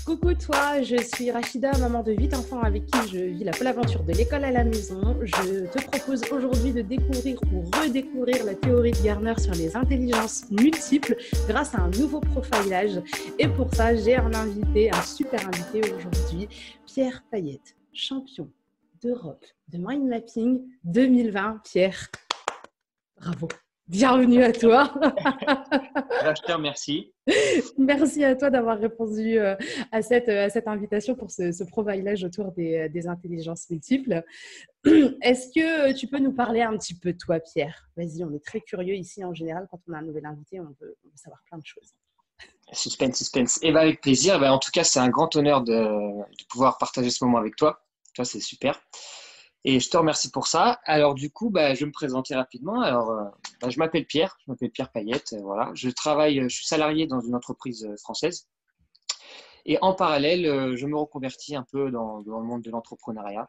Coucou toi, je suis Rachida, maman de 8 enfants avec qui je vis la folle aventure de l'école à la maison. Je te propose aujourd'hui de découvrir ou redécouvrir la théorie de Garner sur les intelligences multiples grâce à un nouveau profilage. Et pour ça, j'ai un super invité aujourd'hui, Pierre Payette, champion d'Europe de Mind Mapping 2020. Pierre, bravo, bienvenue à toi. Je te remercie. Merci à toi d'avoir répondu à cette invitation pour ce profilage autour des intelligences multiples. Est-ce que tu peux nous parler un petit peu de toi, Pierre? Vas-y, on est très curieux ici en général. Quand on a un nouvel invité, on veut savoir plein de choses. Suspense, suspense. Et avec plaisir. En tout cas, c'est un grand honneur de pouvoir partager ce moment avec toi. Toi, c'est super. Et je te remercie pour ça. Alors, du coup, je vais me présenter rapidement. Alors, je m'appelle Pierre. Je m'appelle Pierre Payette. Voilà. Je suis salarié dans une entreprise française. Et en parallèle, je me reconvertis un peu dans le monde de l'entrepreneuriat.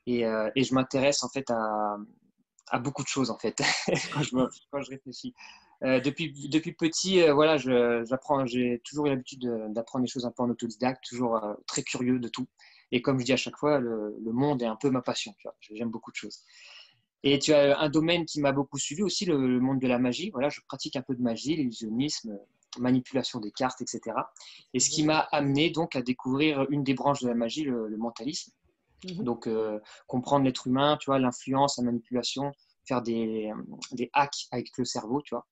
Et je m'intéresse en fait à beaucoup de choses en fait quand je réfléchis. Depuis petit, voilà, j'ai toujours eu l'habitude d'apprendre des choses un peu en autodidacte, toujours très curieux de tout. Et comme je dis à chaque fois, le monde est un peu ma passion. Tu vois, j'aime beaucoup de choses. Et tu as un domaine qui m'a beaucoup suivi aussi, le monde de la magie. Voilà, je pratique un peu de magie, l'illusionnisme, manipulation des cartes, etc. Et ce qui m'a amené donc à découvrir une des branches de la magie, le mentalisme. Donc, comprendre l'être humain, tu vois, l'influence, la manipulation, faire des hacks avec le cerveau, tu vois.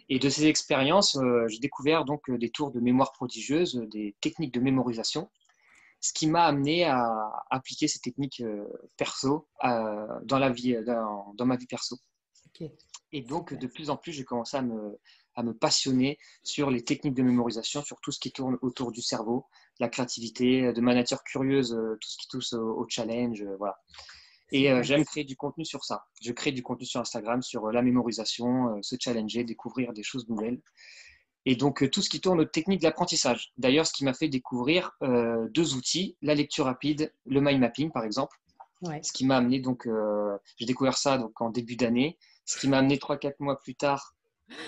Et de ces expériences, j'ai découvert donc des tours de mémoire prodigieuse, des techniques de mémorisation, ce qui m'a amené à appliquer ces techniques perso dans ma vie perso. Okay. Et donc, de plus en plus, j'ai commencé à me passionner sur les techniques de mémorisation, sur tout ce qui tourne autour du cerveau, la créativité, de ma nature curieuse, tout ce qui touche au challenge, voilà. Et j'aime créer du contenu sur ça. Je crée du contenu sur Instagram, sur la mémorisation, se challenger, découvrir des choses nouvelles. Et donc, tout ce qui tourne aux techniques d'apprentissage. D'ailleurs, ce qui m'a fait découvrir deux outils, la lecture rapide, le mind mapping, par exemple. Ouais. Ce qui m'a amené, donc, j'ai découvert ça donc, en début d'année, ce qui m'a amené 3-4 mois plus tard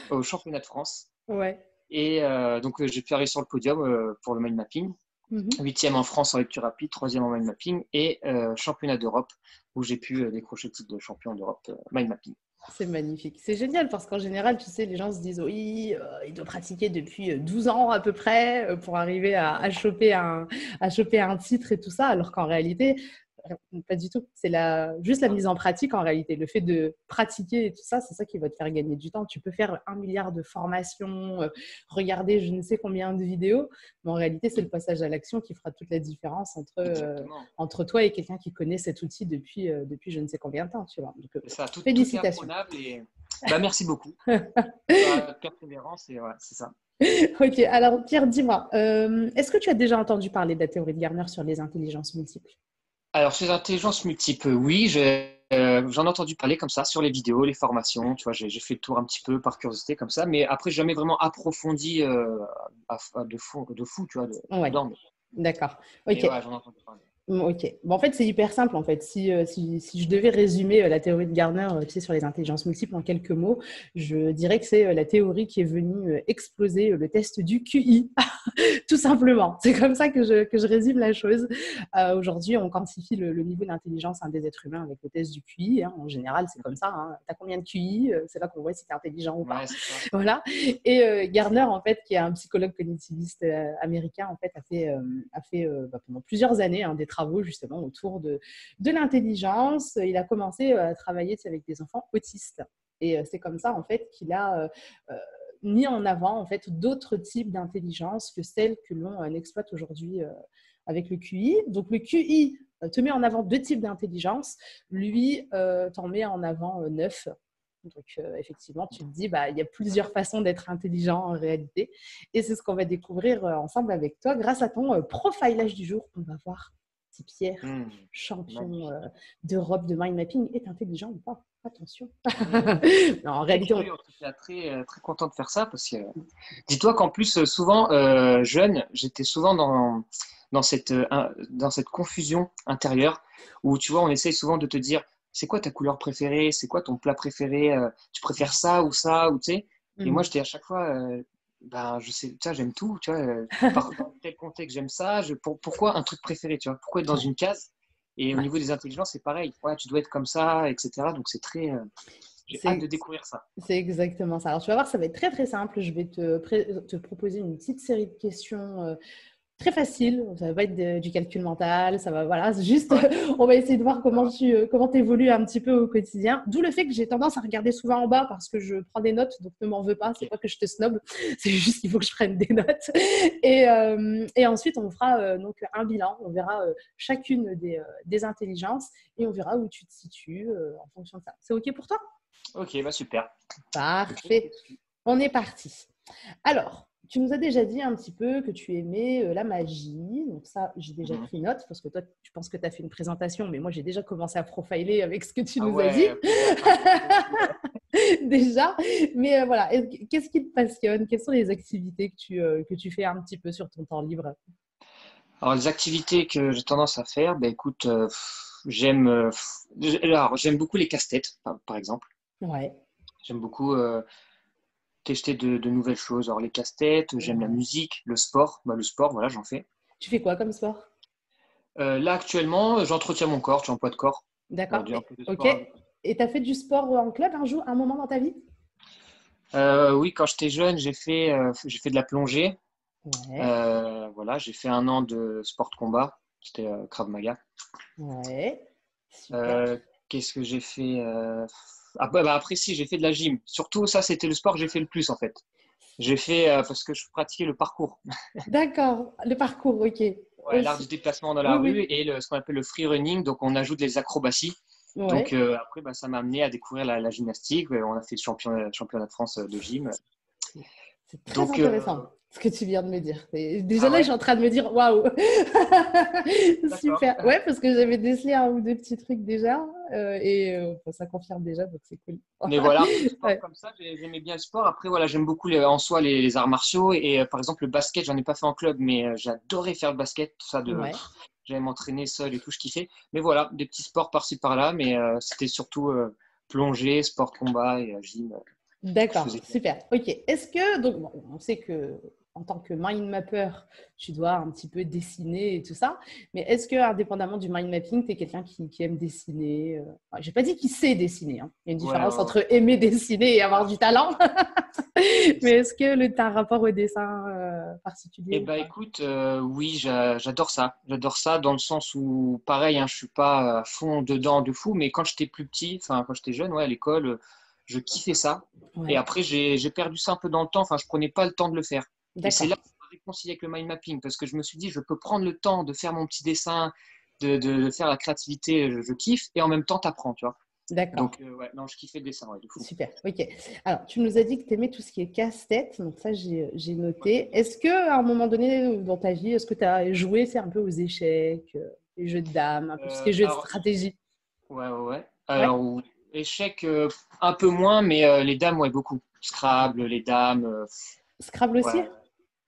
au championnat de France. Ouais. Et donc, j'ai pu arriver sur le podium pour le mind mapping. 8e en France en lecture rapide, 3e en mind mapping et championnat d'Europe où j'ai pu décrocher le titre de champion d'Europe mind mapping. C'est magnifique. C'est génial parce qu'en général, tu sais, les gens se disent oui, il doit pratiquer depuis 12 ans à peu près pour arriver à choper un titre et tout ça, alors qu'en réalité, pas du tout. C'est juste la mise en pratique en réalité. Le fait de pratiquer et tout ça, c'est ça qui va te faire gagner du temps. Tu peux faire 1 milliard de formations, regarder je ne sais combien de vidéos, mais en réalité, c'est le passage à l'action qui fera toute la différence entre toi et quelqu'un qui connaît cet outil depuis je ne sais combien de temps. Tu vois. Donc, ça, félicitations. Tout est merci beaucoup. Persévérance, et ouais, c'est ça. Ok, alors Pierre, dis-moi, est-ce que tu as déjà entendu parler de la théorie de Garner sur les intelligences multiples? Alors, sur les intelligences multiples, oui, j'en ai entendu parler comme ça sur les vidéos, les formations. Tu vois, j'ai fait le tour un petit peu par curiosité comme ça, mais après, jamais vraiment approfondi de fou, tu vois. Ouais. D'accord. Ok. Mais ouais, j'en ai entendu parler. Ok. Bon, en fait, c'est hyper simple. En fait, si je devais résumer la théorie de Garner, tu sais, sur les intelligences multiples en quelques mots, je dirais que c'est la théorie qui est venue exploser le test du QI, tout simplement. C'est comme ça que je résume la chose. Aujourd'hui, on quantifie le niveau d'intelligence des êtres humains avec le test du QI. Hein. En général, c'est comme ça. Hein. Tu as combien de QI? C'est là qu'on voit si tu es intelligent ou pas. Ouais, c'est ça. Voilà. Et Garner, en fait, qui est un psychologue cognitiviste américain, en fait, a fait pendant plusieurs années des travaux justement autour de l'intelligence. Il a commencé à travailler avec des enfants autistes. Et c'est comme ça, en fait, qu'il a mis en avant, en fait, d'autres types d'intelligence que celles que l'on exploite aujourd'hui avec le QI. Donc, le QI te met en avant 2 types d'intelligence. Lui, t'en met en avant 9. Donc, effectivement, tu te dis, il y a plusieurs façons d'être intelligent en réalité. Et c'est ce qu'on va découvrir ensemble avec toi grâce à ton profilage du jour. On va voir si Pierre, champion d'Europe de mind mapping, est intelligent ou pas. Attention. Non, en réalité, on est très, très content de faire ça parce que dis-toi qu'en plus, souvent, jeune, j'étais souvent dans cette confusion intérieure où tu vois, on essaye souvent de te dire c'est quoi ta couleur préférée, c'est quoi ton plat préféré, tu préfères ça ou tu sais. Et moi, j'étais à chaque fois, Ben, je sais, tu vois, j'aime tout, tu vois. Dans tel contexte, j'aime ça. Pourquoi un truc préféré, tu vois? Pourquoi être dans Ouais, une case? Et au ouais. niveau des intelligences, c'est pareil. Ouais, tu dois être comme ça, etc. Donc, c'est très. J'ai hâte de C'est découvrir ça. c'est exactement ça. Alors, tu vas voir, ça va être très, très simple. Je vais te proposer une petite série de questions très faciles. Ça va pas être du calcul mental. Ça va, voilà, c'est juste, Ouais, on va essayer de voir ça va. comment tu évolues un petit peu au quotidien. D'où le fait que j'ai tendance à regarder souvent en bas parce que je prends des notes, donc ne m'en veux pas. C'est Ok. pas que je te snob, c'est juste qu'il faut que je prenne des notes. Et ensuite, on fera donc un bilan. On verra chacune des intelligences et on verra où tu te situes en fonction de ça. C'est OK pour toi? Ok, bah super. Parfait. On est parti. Alors, tu nous as déjà dit un petit peu que tu aimais la magie. Donc ça, j'ai déjà Mhm. pris note parce que toi, je pense que tu as fait une présentation, mais moi, j'ai déjà commencé à profiler avec ce que tu Ah nous as dit. ouais, ok, bah, parfait. Déjà. Mais voilà, qu'est-ce qui te passionne? Quelles sont les activités que tu fais un petit peu sur ton temps libre? Alors, les activités que j'ai tendance à faire, bah, écoute, j'aime alors, j'aime beaucoup les casse-têtes, par exemple. Ouais, J'aime beaucoup tester de nouvelles choses. Alors, les casse-têtes, j'aime la ouais. musique, le sport. Bah, le sport, voilà, j'en fais. Tu fais quoi comme sport? Là, actuellement, j'entretiens mon corps, je suis en poids de corps. D'accord. Un peu de Ok. sport. Et tu as fait du sport en club un jour, un moment dans ta vie? Oui, quand j'étais jeune, j'ai fait de la plongée. Ouais, Voilà, j'ai fait un an de sport de combat. C'était Krav Maga. ouais. Super. Euh, Qu'est-ce que j'ai fait après, si, j'ai fait de la gym. Surtout, ça, c'était le sport que j'ai fait le plus, en fait. J'ai fait, parce que je pratiquais le parcours. D'accord. Le parcours, ok. Ouais, l'art du déplacement dans la Oui, rue oui. et ce qu'on appelle le free running. Donc, on ajoute les acrobaties. Donc, Ouais. après, bah, ça m'a amené à découvrir la gymnastique. On a fait le championnat de France de gym. C'est très Donc, intéressant ce que tu viens de me dire. Déjà ah là, je suis ouais, en train de me dire waouh, d'accord. super. Ouais, parce que j'avais décelé un ou deux petits trucs déjà enfin, ça confirme déjà, donc c'est cool. Mais voilà, un peu de sport Ouais. comme ça, j'aimais bien le sport. Après, voilà, j'aime beaucoup en soi les arts martiaux. Et par exemple, le basket, j'en ai pas fait en club, mais j'adorais faire le basket, tout ça Ouais. j'allais m'entraîner seul et tout, je kiffais. Mais voilà, des petits sports par-ci par-là, mais c'était surtout plongée, sport de combat et gym que je D'accord, faisais. super. Ok. Est-ce que, donc, bon, on sait que en tant que mind mapper, tu dois un petit peu dessiner et tout ça, mais est-ce que, indépendamment du mind mapping, tu es quelqu'un qui aime dessiner enfin, j'ai pas dit qu'il sait dessiner, hein. Il y a une Ouais, ouais, différence ouais. entre aimer dessiner et avoir du talent. C'est Mais ça. est-ce que tu as un rapport au dessin particulier Eh ou ben, pas? écoute, oui, j'adore ça. J'adore ça dans le sens où, pareil, hein, je suis pas à fond dedans de fou, mais quand j'étais plus petit, enfin, quand j'étais jeune, ouais, à l'école, je kiffais ça. Et Ouais, après, j'ai perdu ça un peu dans le temps. Enfin, je prenais pas le temps de le faire. Et c'est là d'accord. que je me réconcilié avec le mind mapping parce que je me suis dit, je peux prendre le temps de faire mon petit dessin, de faire la créativité, je kiffe, et en même temps, t'apprends, tu vois. D'accord. Donc, ouais, non, je kiffais le dessin, ouais, de fou. Super. Ok. Alors, tu nous as dit que tu aimais tout ce qui est casse-tête. Donc, ça, j'ai Ouais. noté. Est-ce qu'à un moment donné dans ta vie, est-ce que tu as joué, c'est un peu aux échecs, les jeux de dames, un peu tout ce qui est jeux de Alors, stratégie? ouais, ouais, ouais. Ouais. Alors, échec, un peu moins, mais les dames, ouais, beaucoup. Scrabble, les dames, Scrabble ouais, aussi?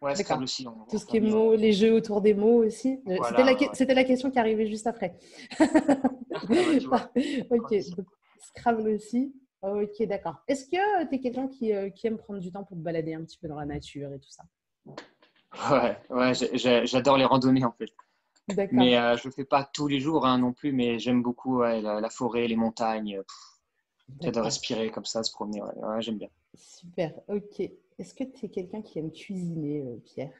ouais, Scrabble D'accord. aussi Tout en ce qui est famille, ouais. mots, les jeux autour des mots aussi. Voilà, ouais, ouais. C'était la question qui arrivait juste après. D'accord. Bah, tu vois, Ok. transition. Donc, Scrabble aussi. Ok, d'accord. Est-ce que tu es quelqu'un qui aime prendre du temps pour te balader un petit peu dans la nature et tout ça? Ouais, ouais, j'adore les randonnées en fait. D'accord. Mais je le fais pas tous les jours hein, non plus, mais j'aime beaucoup ouais, la forêt, les montagnes. J'adore D'accord. respirer comme ça, se promener. Ouais, ouais, j'aime bien. Super, ok. Est-ce que tu es quelqu'un qui aime cuisiner, Pierre?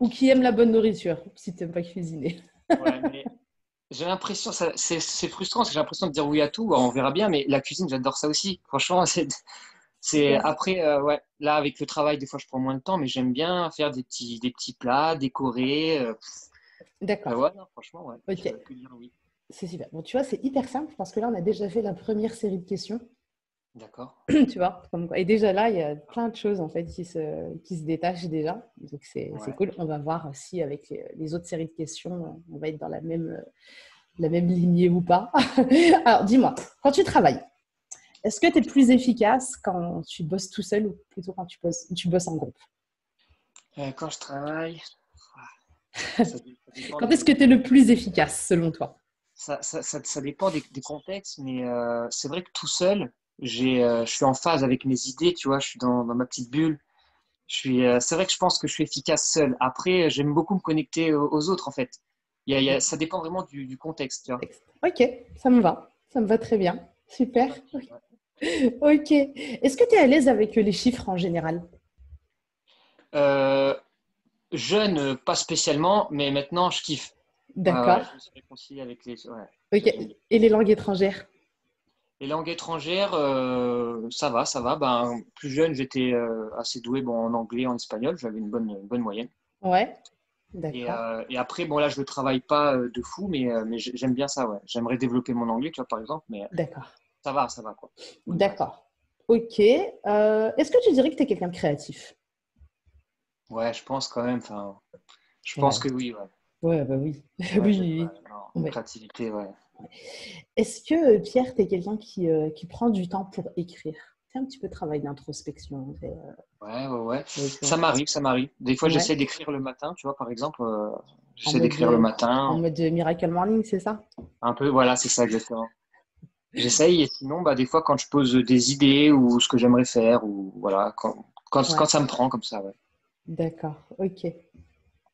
Ou qui aime la bonne nourriture, si tu n'aimes pas cuisiner? Ouais, mais j'ai l'impression, c'est frustrant, parce que j'ai l'impression de dire oui à tout. On verra bien, mais la cuisine, j'adore ça aussi. Franchement, c'est Super. après, ouais, là avec le travail, des fois je prends moins de temps, mais j'aime bien faire des petits plats, décorer. D'accord. Ouais, non, franchement, ouais, je Ok, peux que dire oui. c'est super. Bon, tu vois, c'est hyper simple parce que là, on a déjà fait la première série de questions. D'accord. Tu vois, et déjà là, il y a plein de choses en fait qui se détachent déjà. Donc, c'est Ouais. cool. On va voir si avec les autres séries de questions, on va être dans la même lignée ou pas. Alors, dis-moi, quand tu travailles, est-ce que tu es plus efficace quand tu bosses tout seul ou plutôt quand tu bosses en groupe? Quand je travaille, ça dépend Quand est-ce que tu es le plus efficace selon toi? ça dépend des contextes, mais c'est vrai que tout seul, je suis en phase avec mes idées, tu vois, je suis dans ma petite bulle. C'est vrai que je pense que je suis efficace seul. Après, j'aime beaucoup me connecter aux autres, en fait. Ça dépend vraiment du contexte, tu vois. Ok, ça me va. Ça me va très bien. Super. Ouais. Ok. Est-ce que tu es à l'aise avec les chiffres en général? Euh, Jeune, pas spécialement, mais maintenant, je kiffe. Ouais, D'accord. je me suis réconcilié avec ouais, Ok. j'aime bien. Et les langues étrangères? Les langues étrangères, ça va, ça va. Ben, plus jeune, j'étais assez doué bon, en anglais, en espagnol. J'avais une bonne moyenne. Ouais. D'accord. Et après, bon, là, je ne travaille pas de fou, mais j'aime bien ça, ouais. J'aimerais développer mon anglais, tu vois, par exemple, mais D'accord. ça va, quoi. Bonne base. D'accord. Ok. Est-ce que tu dirais que tu es quelqu'un de créatif? Ouais, je pense quand même, enfin, je pense Ouais. que oui, ouais. Ouais, bah oui. Oui, Ouais, oui, non, oui. Ouais. créativité, ouais. Est-ce que, Pierre, tu es quelqu'un qui prend du temps pour écrire? C'est un petit peu de travail d'introspection. Ouais, ouais, ouais. Écrire. Ça m'arrive. Des fois, Ouais. j'essaie d'écrire le matin, tu vois, par exemple, En j'essaie mode, d'écrire le en matin, mode Miracle Morning, c'est ça? un peu, voilà, c'est ça, exactement. J'essaye, et sinon, bah, des fois, quand je pose des idées ou ce que j'aimerais faire, ou voilà, quand Ouais. ça me prend comme ça, ouais. D'accord. Ok.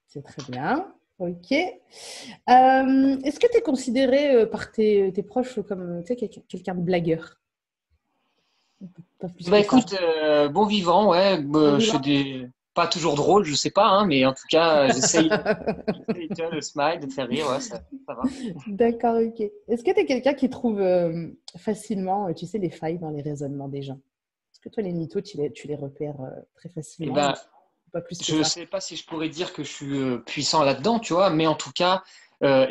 C'est très bien. Ok. Est-ce que tu es considéré par tes proches comme tu sais, quelqu'un de blagueur? Pas plus Bah que ça. écoute, bon vivant, ouais, Bon je fais vivant. des... Pas toujours drôle, je sais pas, hein, mais en tout cas, j'essaye, tu vois, le smile, de faire rire, ouais, ça va. D'accord, ok. Est-ce que tu es quelqu'un qui trouve facilement, tu sais, les failles dans les raisonnements des gens? Est-ce que toi, les mythos, tu les repères très Eh facilement ben, ou pas plus que je ça? sais pas si je pourrais dire que je suis puissant là-dedans, tu vois, mais en tout cas,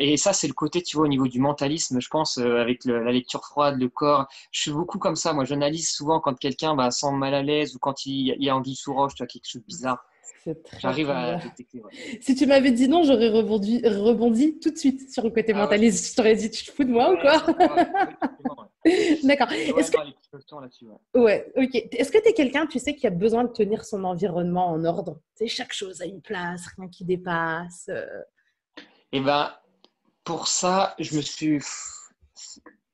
et ça, c'est le côté, tu vois, au niveau du mentalisme, je pense, avec la lecture froide, le corps. Je suis beaucoup comme ça. Moi, j'analyse souvent quand quelqu'un bah, semble mal à l'aise ou quand il y a anguille sous roche, tu vois, quelque chose de bizarre. C'est très, J'arrive très à bien. détecter, ouais. Si tu m'avais dit non, j'aurais rebondi tout de suite sur le côté Ah ouais, mentaliste. Je t'aurais dit, tu te fous de moi ou ouais, quoi? c'est ça. Oui, forcément, ouais. D'accord. Mais ouais, non, les questions là-dessus, ouais. Ouais, ok. Est-ce que tu es quelqu'un, tu sais, qui a besoin de tenir son environnement en ordre? Tu sais, chaque chose a une place, rien qui dépasse. Et ben, pour ça,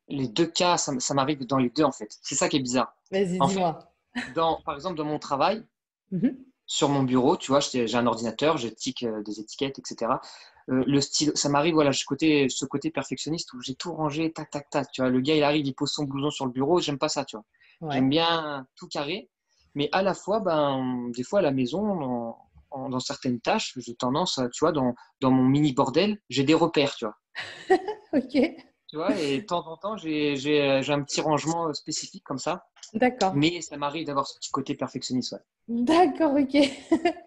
les deux cas, ça m'arrive dans les deux, en fait. C'est ça qui est bizarre. Vas-y, En fait, dis-moi. par exemple, dans mon travail, Mhm. sur mon bureau, tu vois, j'ai un ordinateur, j'étique des étiquettes, etc. Le style, ça m'arrive, voilà, ce côté perfectionniste où j'ai tout rangé, tac, tac, tac. Tu vois, le gars, il arrive, il pose son blouson sur le bureau, j'aime pas ça, tu vois. J'aime Ouais. bien tout carré, mais à la fois, ben, des fois, à la maison, dans certaines tâches, j'ai tendance, tu vois, dans mon mini bordel, j'ai des repères, tu vois. Ok. Tu vois, et de temps en temps, j'ai un petit rangement spécifique comme ça. D'accord. Mais ça m'arrive d'avoir ce petit côté perfectionniste, ouais. D'accord, ok.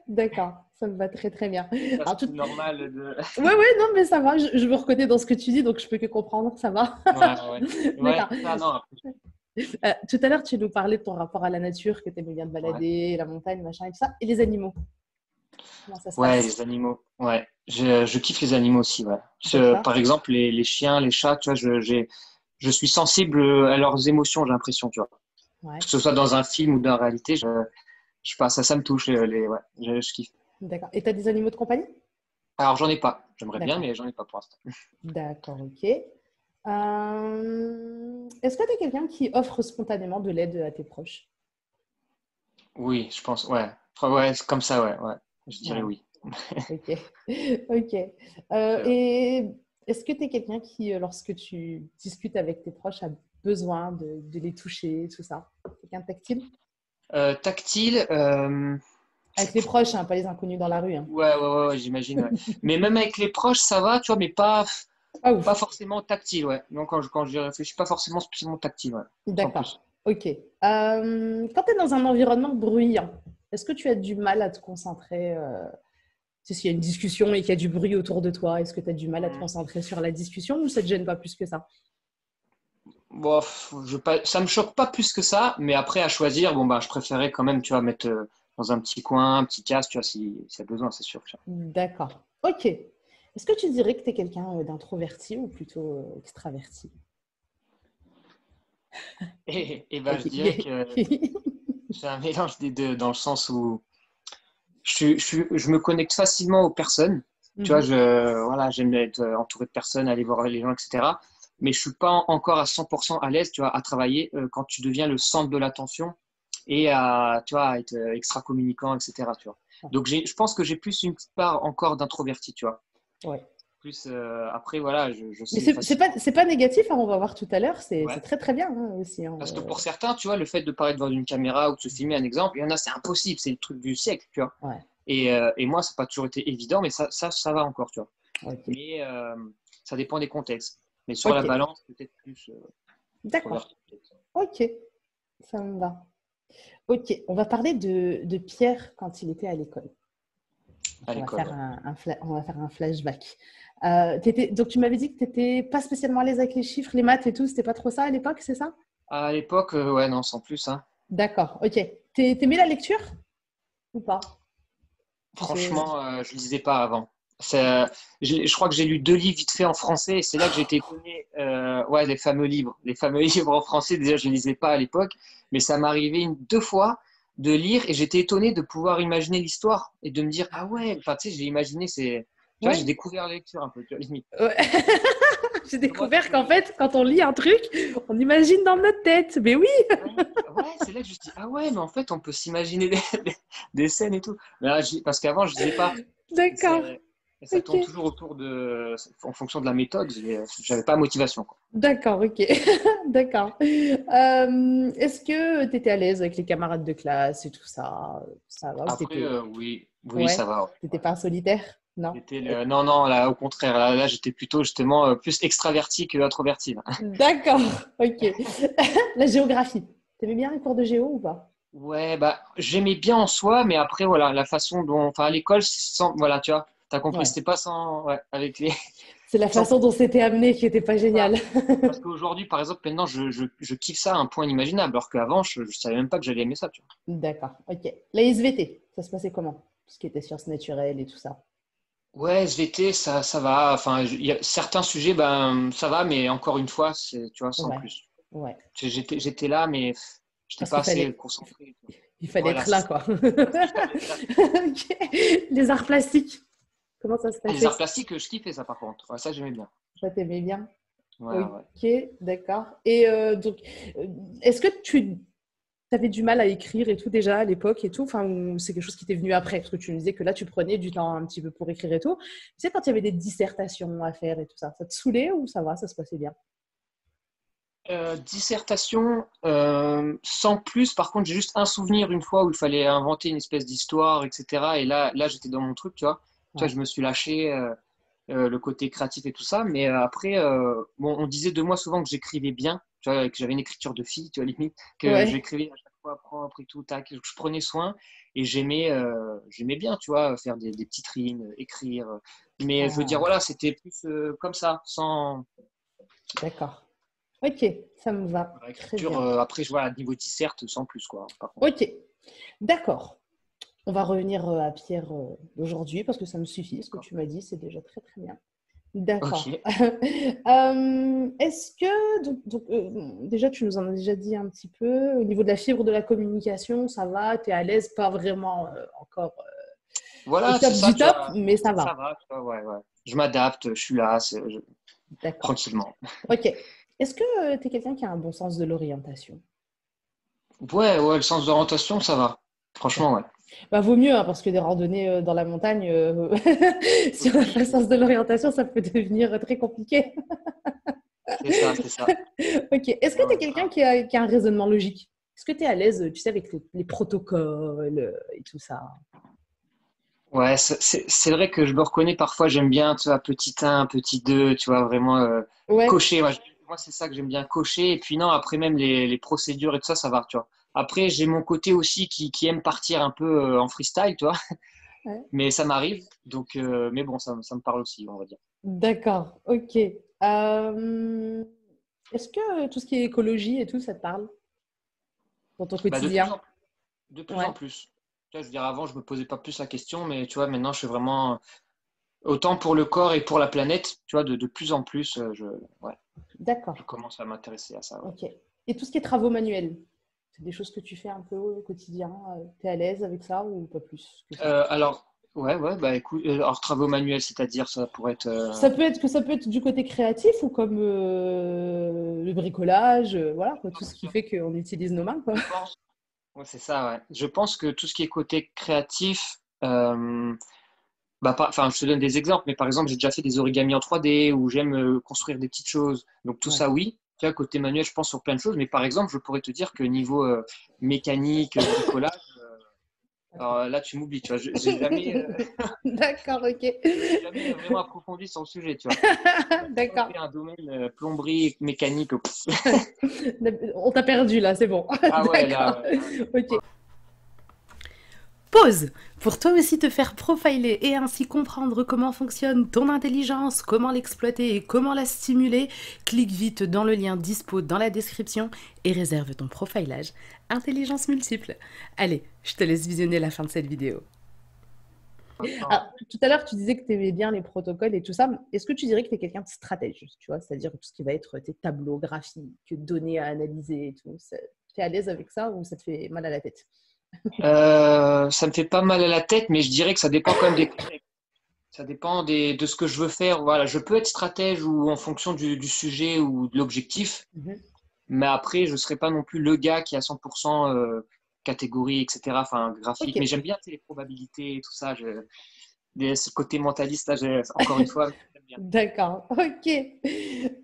D'accord. Ça me va très, très bien. Ça, Alors, c'est normal de. ouais, ouais, non, mais ça va. Je me reconnais dans ce que tu dis, donc je peux que comprendre. Ça va. Ouais, ouais. Ouais, D'accord. c'est ça, non. Tout à l'heure, tu nous parlais de ton rapport à la nature, que tu aimais bien te Ouais. balader, la montagne, machin et tout ça. Et les animaux, comment ça se Ouais, passe? les animaux. Ouais. Je kiffe les animaux aussi, ouais. D'accord. Par exemple, les chiens, les chats, tu vois, je suis sensible à leurs émotions, j'ai l'impression, tu vois. Ouais. Que ce soit dans un film ou dans la réalité, je sais pas, ça me touche, ouais, je kiffe. D'accord. Et tu as des animaux de compagnie? Alors, j'en ai pas. J'aimerais bien, D'accord. mais j'en ai pas pour l'instant. D'accord, ok. Est-ce que tu es quelqu'un qui offre spontanément de l'aide à tes proches? Oui, je pense, ouais. Enfin, ouais, c'est comme ça, ouais, ouais. Je dirais Ouais, oui. ok. Ok. Euh, Et est-ce que tu es quelqu'un qui, lorsque tu discutes avec tes proches, a besoin de les toucher, tout ça? Quelqu'un de tactile? Tactile, Avec les proches, hein, pas les inconnus dans la rue. Hein. ouais, ouais, ouais, ouais, j'imagine, ouais. Mais même avec les proches, ça va, tu vois, mais Ah pas ouf. forcément tactile, ouais. Donc, quand j'y réfléchis, pas forcément spécialement tactile, ouais. Sans plus. D'accord. Ok. Quand tu es dans un environnement bruyant, est-ce que tu as du mal à te concentrer tu sais, s'il y a une discussion et qu'il y a du bruit autour de toi, est-ce que tu as du mal à te Hmm. concentrer sur la discussion ou ça te gêne pas plus que ça? Bon, ça me choque pas plus que ça, mais après, à choisir, bon, bah, je préférais quand même, tu vois, mettre dans un petit coin, un petit casque, tu vois, si y a besoin, c'est sûr. Tu vois. D'accord. Ok. Est-ce que tu dirais que tu es quelqu'un d'introverti ou plutôt extraverti? Et ben, je dirais Ok. que c'est un mélange des deux, dans le sens où je me connecte facilement aux personnes. Tu vois, Mhm. voilà, j'aime être entouré de personnes, aller voir les gens, etc. Mais je suis pas encore à 100% à l'aise, tu vois, à travailler quand tu deviens le centre de l'attention. et à, tu vois, à être extra communicant, etc. Tu vois. Donc, je pense que j'ai plus une petite part encore d'introverti, tu vois. Ouais. Plus, après, voilà, je Mais sais facilement. c'est pas négatif, hein, on va voir tout à l'heure. C'est Ouais. très, très bien hein, aussi. Hein, Parce que pour certains, tu vois, le fait de parler devant une caméra ou de se filmer, un exemple, il y en a, c'est impossible, c'est le truc du siècle, tu vois. ouais. Et moi, ça n'a pas toujours été évident, mais ça va encore, tu vois. Ok. Mais ça dépend des contextes. Mais sur la Ok. balance, peut-être plus D'accord. introverti. Peut-être. Ok. Ça me va. Ok. On va parler de Pierre quand il était à l'école. À On va l'école, faire ouais. on va faire un flashback. Donc, tu m'avais dit que tu n'étais pas spécialement à l'aise avec les chiffres, les maths et tout. C'était pas trop ça à l'époque, c'est ça? À l'époque, ouais, non, sans plus, hein. D'accord. Ok. T'aimais la lecture ou pas? Franchement, je ne lisais pas avant. Je crois que j'ai lu 2 livres vite fait en français et c'est là que j'ai été étonné. Ouais, les fameux livres. Les fameux livres en français, déjà, je ne lisais pas à l'époque, mais ça m'est arrivé 2 fois de lire et j'étais étonné de pouvoir imaginer l'histoire et de me dire, ah ouais, enfin, tu sais, j'ai imaginé, tu vois, j'ai Ouais. découvert la lecture un peu, tu vois, limite. Ouais. J'ai Comment tu découvert qu'en peux. fait, quand on lit un truc, on imagine dans notre tête. Mais oui, Ouais, ouais, c'est là que je me suis dit, ah ouais, mais en fait, on peut s'imaginer des scènes et tout. Mais là, parce qu'avant, je disais pas. Et, d'accord. et ça Ok. tourne toujours autour en fonction de la méthode. J'avais pas motivation, quoi. D'accord, ok. D'accord. Est-ce que tu étais à l'aise avec les camarades de classe et tout ça? Ça va ou Après, t'étais... oui, oui, ça Ouais. va. T'étais pas un solitaire? Non? Non, non, là, au contraire, là, j'étais plutôt justement plus extraverti que introverti, là. D'accord, ok. La géographie. T'aimais bien les cours de géo ou pas? Ouais, bah, j'aimais bien en soi, mais après, voilà, la façon dont, enfin, à l'école, voilà, tu vois, t'as compris, Ouais. c'était pas ouais, avec les, C'est la sans façon dont c'était amené qui était pas géniale. Parce qu'aujourd'hui, par exemple, maintenant, je kiffe ça à un point inimaginable, alors qu'avant, je ne savais même pas que j'allais aimer ça, tu D'accord, ok. La SVT, ça se passait comment? Tout ce qui était sciences naturelles et tout ça. vois. Ouais, SVT, ça va. Enfin, il y a certains sujets, ben, ça va, mais encore une fois, tu vois, sans Ouais, plus. ouais. J'étais là, mais je n'étais Parce pas qu'il assez fallait, concentré. il fallait Voilà, être c'est là, ça. quoi. Il fallait être là. Ok. Les arts plastiques, comment ça se Ah, les passait? arts plastiques, je kiffais ça, par contre. Ouais, ça, j'aimais bien. Ça t'aimait bien? Ouais, ouais. Ok, d'accord. Et donc, euh, est-ce que tu avais du mal à écrire et tout déjà à l'époque et tout? Enfin, ou c'est quelque chose qui t'est venu après? Parce que tu me disais que là, tu prenais du temps un petit peu pour écrire et tout. Tu sais, quand il y avait des dissertations à faire et tout ça, ça te saoulait ou ça va, ça se passait bien? Dissertation, sans plus. Par contre, j'ai juste un souvenir une fois où il fallait inventer une espèce d'histoire, etc. Et là, j'étais dans mon truc, tu vois. Tu vois, Ouais, je me suis lâché le côté créatif et tout ça. Mais après, bon, on disait de moi souvent que j'écrivais bien, tu vois, que j'avais une écriture de fille, tu vois, limite, que ouais. j'écrivais à chaque fois propre et tout, tac, que je prenais soin. Et j'aimais bien, tu vois, faire des petites rimes, écrire. Mais je veux dire, Ah, voilà, c'était plus comme ça, sans. d'accord. Ok, ça me va. Voilà, Très écriture, bien. après, je vois, à niveau dissert, sans plus, quoi, par contre. Ok, d'accord. On va revenir à Pierre d'aujourd'hui parce que ça me suffit. Ce que D'accord. tu m'as dit, c'est déjà très très bien. Ok. D'accord. Est-ce que, déjà, tu nous en as déjà dit un petit peu, au niveau de la fibre de la communication, ça va, tu es à l'aise, pas vraiment encore au Voilà, c'est top ça, du tu top, vois. mais ça Ça va. va, tu vois, ouais, ouais. Je m'adapte, je suis là, D'accord. tranquillement. Ok. Est-ce que tu es quelqu'un qui a un bon sens de l'orientation? Ouais, ouais, le sens d'orientation, ça va. Franchement, ouais. D'accord. Bah, vaut mieux, hein, parce que des randonnées dans la montagne, si on n'a pas le sens de l'orientation, ça peut devenir très compliqué. C'est ça, c'est ça. Ok. Est-ce que Ouais, tu es ouais, quelqu'un grave. qui a un raisonnement logique? Est-ce que tu es à l'aise, tu sais, avec les protocoles et tout ça? Ouais, c'est vrai que je me reconnais parfois, j'aime bien, tu vois, petit un, petit 2, tu vois, vraiment Ouais, cocher. Moi, c'est ça que j'aime bien cocher. Et puis non, après même les procédures et tout ça, ça va, tu vois. Après, j'ai mon côté aussi qui aime partir un peu en freestyle, tu vois. ouais. Mais ça m'arrive. Donc, mais bon, ça me parle aussi, on va dire. D'accord, ok. Est-ce que tout ce qui est écologie et tout, ça te parle dans ton Bah, de plus quotidien? en plus. De plus en Ouais, plus. Tu vois, je veux dire, avant, je me posais pas plus la question, mais tu vois, maintenant, je suis vraiment autant pour le corps et pour la planète, tu vois, de plus en plus, ouais, je d'accord, commence à m'intéresser à ça. Ouais. ok. Et tout ce qui est travaux manuels, c'est des choses que tu fais un peu au quotidien? Tu es à l'aise avec ça ou pas plus que ça? Alors, ouais, ouais, bah écoute, alors travaux manuels, c'est-à-dire, ça pourrait être. Ça peut être du côté créatif ou comme le bricolage, voilà, quoi, tout ce qui fait qu'on utilise nos mains, quoi. Je pense. Ouais, c'est ça, ouais. Je pense que tout ce qui est côté créatif, enfin, je te donne des exemples, mais par exemple, j'ai déjà fait des origamis en 3D ou j'aime construire des petites choses. Donc tout Ouais. ça, oui. Tu vois, côté manuel, je pense sur plein de choses. Mais par exemple, je pourrais te dire que niveau mécanique, bricolage, Pas trop. alors là, tu m'oublies. Tu vois, j'ai jamais, D'accord, ok. j'ai jamais vraiment approfondi sur le sujet. Tu vois, j'ai vraiment D'accord. fait un domaine plomberie, mécanique. On t'a perdu là, c'est bon. Ah ouais, là, D'accord. ouais, là, Ok. Pause. Pour toi aussi te faire profiler et ainsi comprendre comment fonctionne ton intelligence, comment l'exploiter et comment la stimuler, clique vite dans le lien dispo dans la description et réserve ton profilage Intelligence multiple. Allez, je te laisse visionner la fin de cette vidéo. non. Alors, tout à l'heure, tu disais que tu aimais bien les protocoles et tout ça. Est-ce que tu dirais que tu es quelqu'un de stratège, tu vois, c'est-à-dire tout ce qui va être tes tableaux graphiques, données à analyser et tout. Tu es à l'aise avec ça ou ça te fait mal à la tête? Ça me fait pas mal à la tête, mais je dirais que ça dépend quand même des contextes. Ça dépend de ce que je veux faire. Voilà, je peux être stratège ou en fonction du sujet ou de l'objectif, Mhm. mais après, je ne serai pas non plus le gars qui est à 100% catégorie, etc., enfin, Ok, graphique. Mais j'aime bien tu sais, les probabilités et tout ça. Ce côté mentaliste, là, encore une fois, j'aime bien. d'accord. Ok,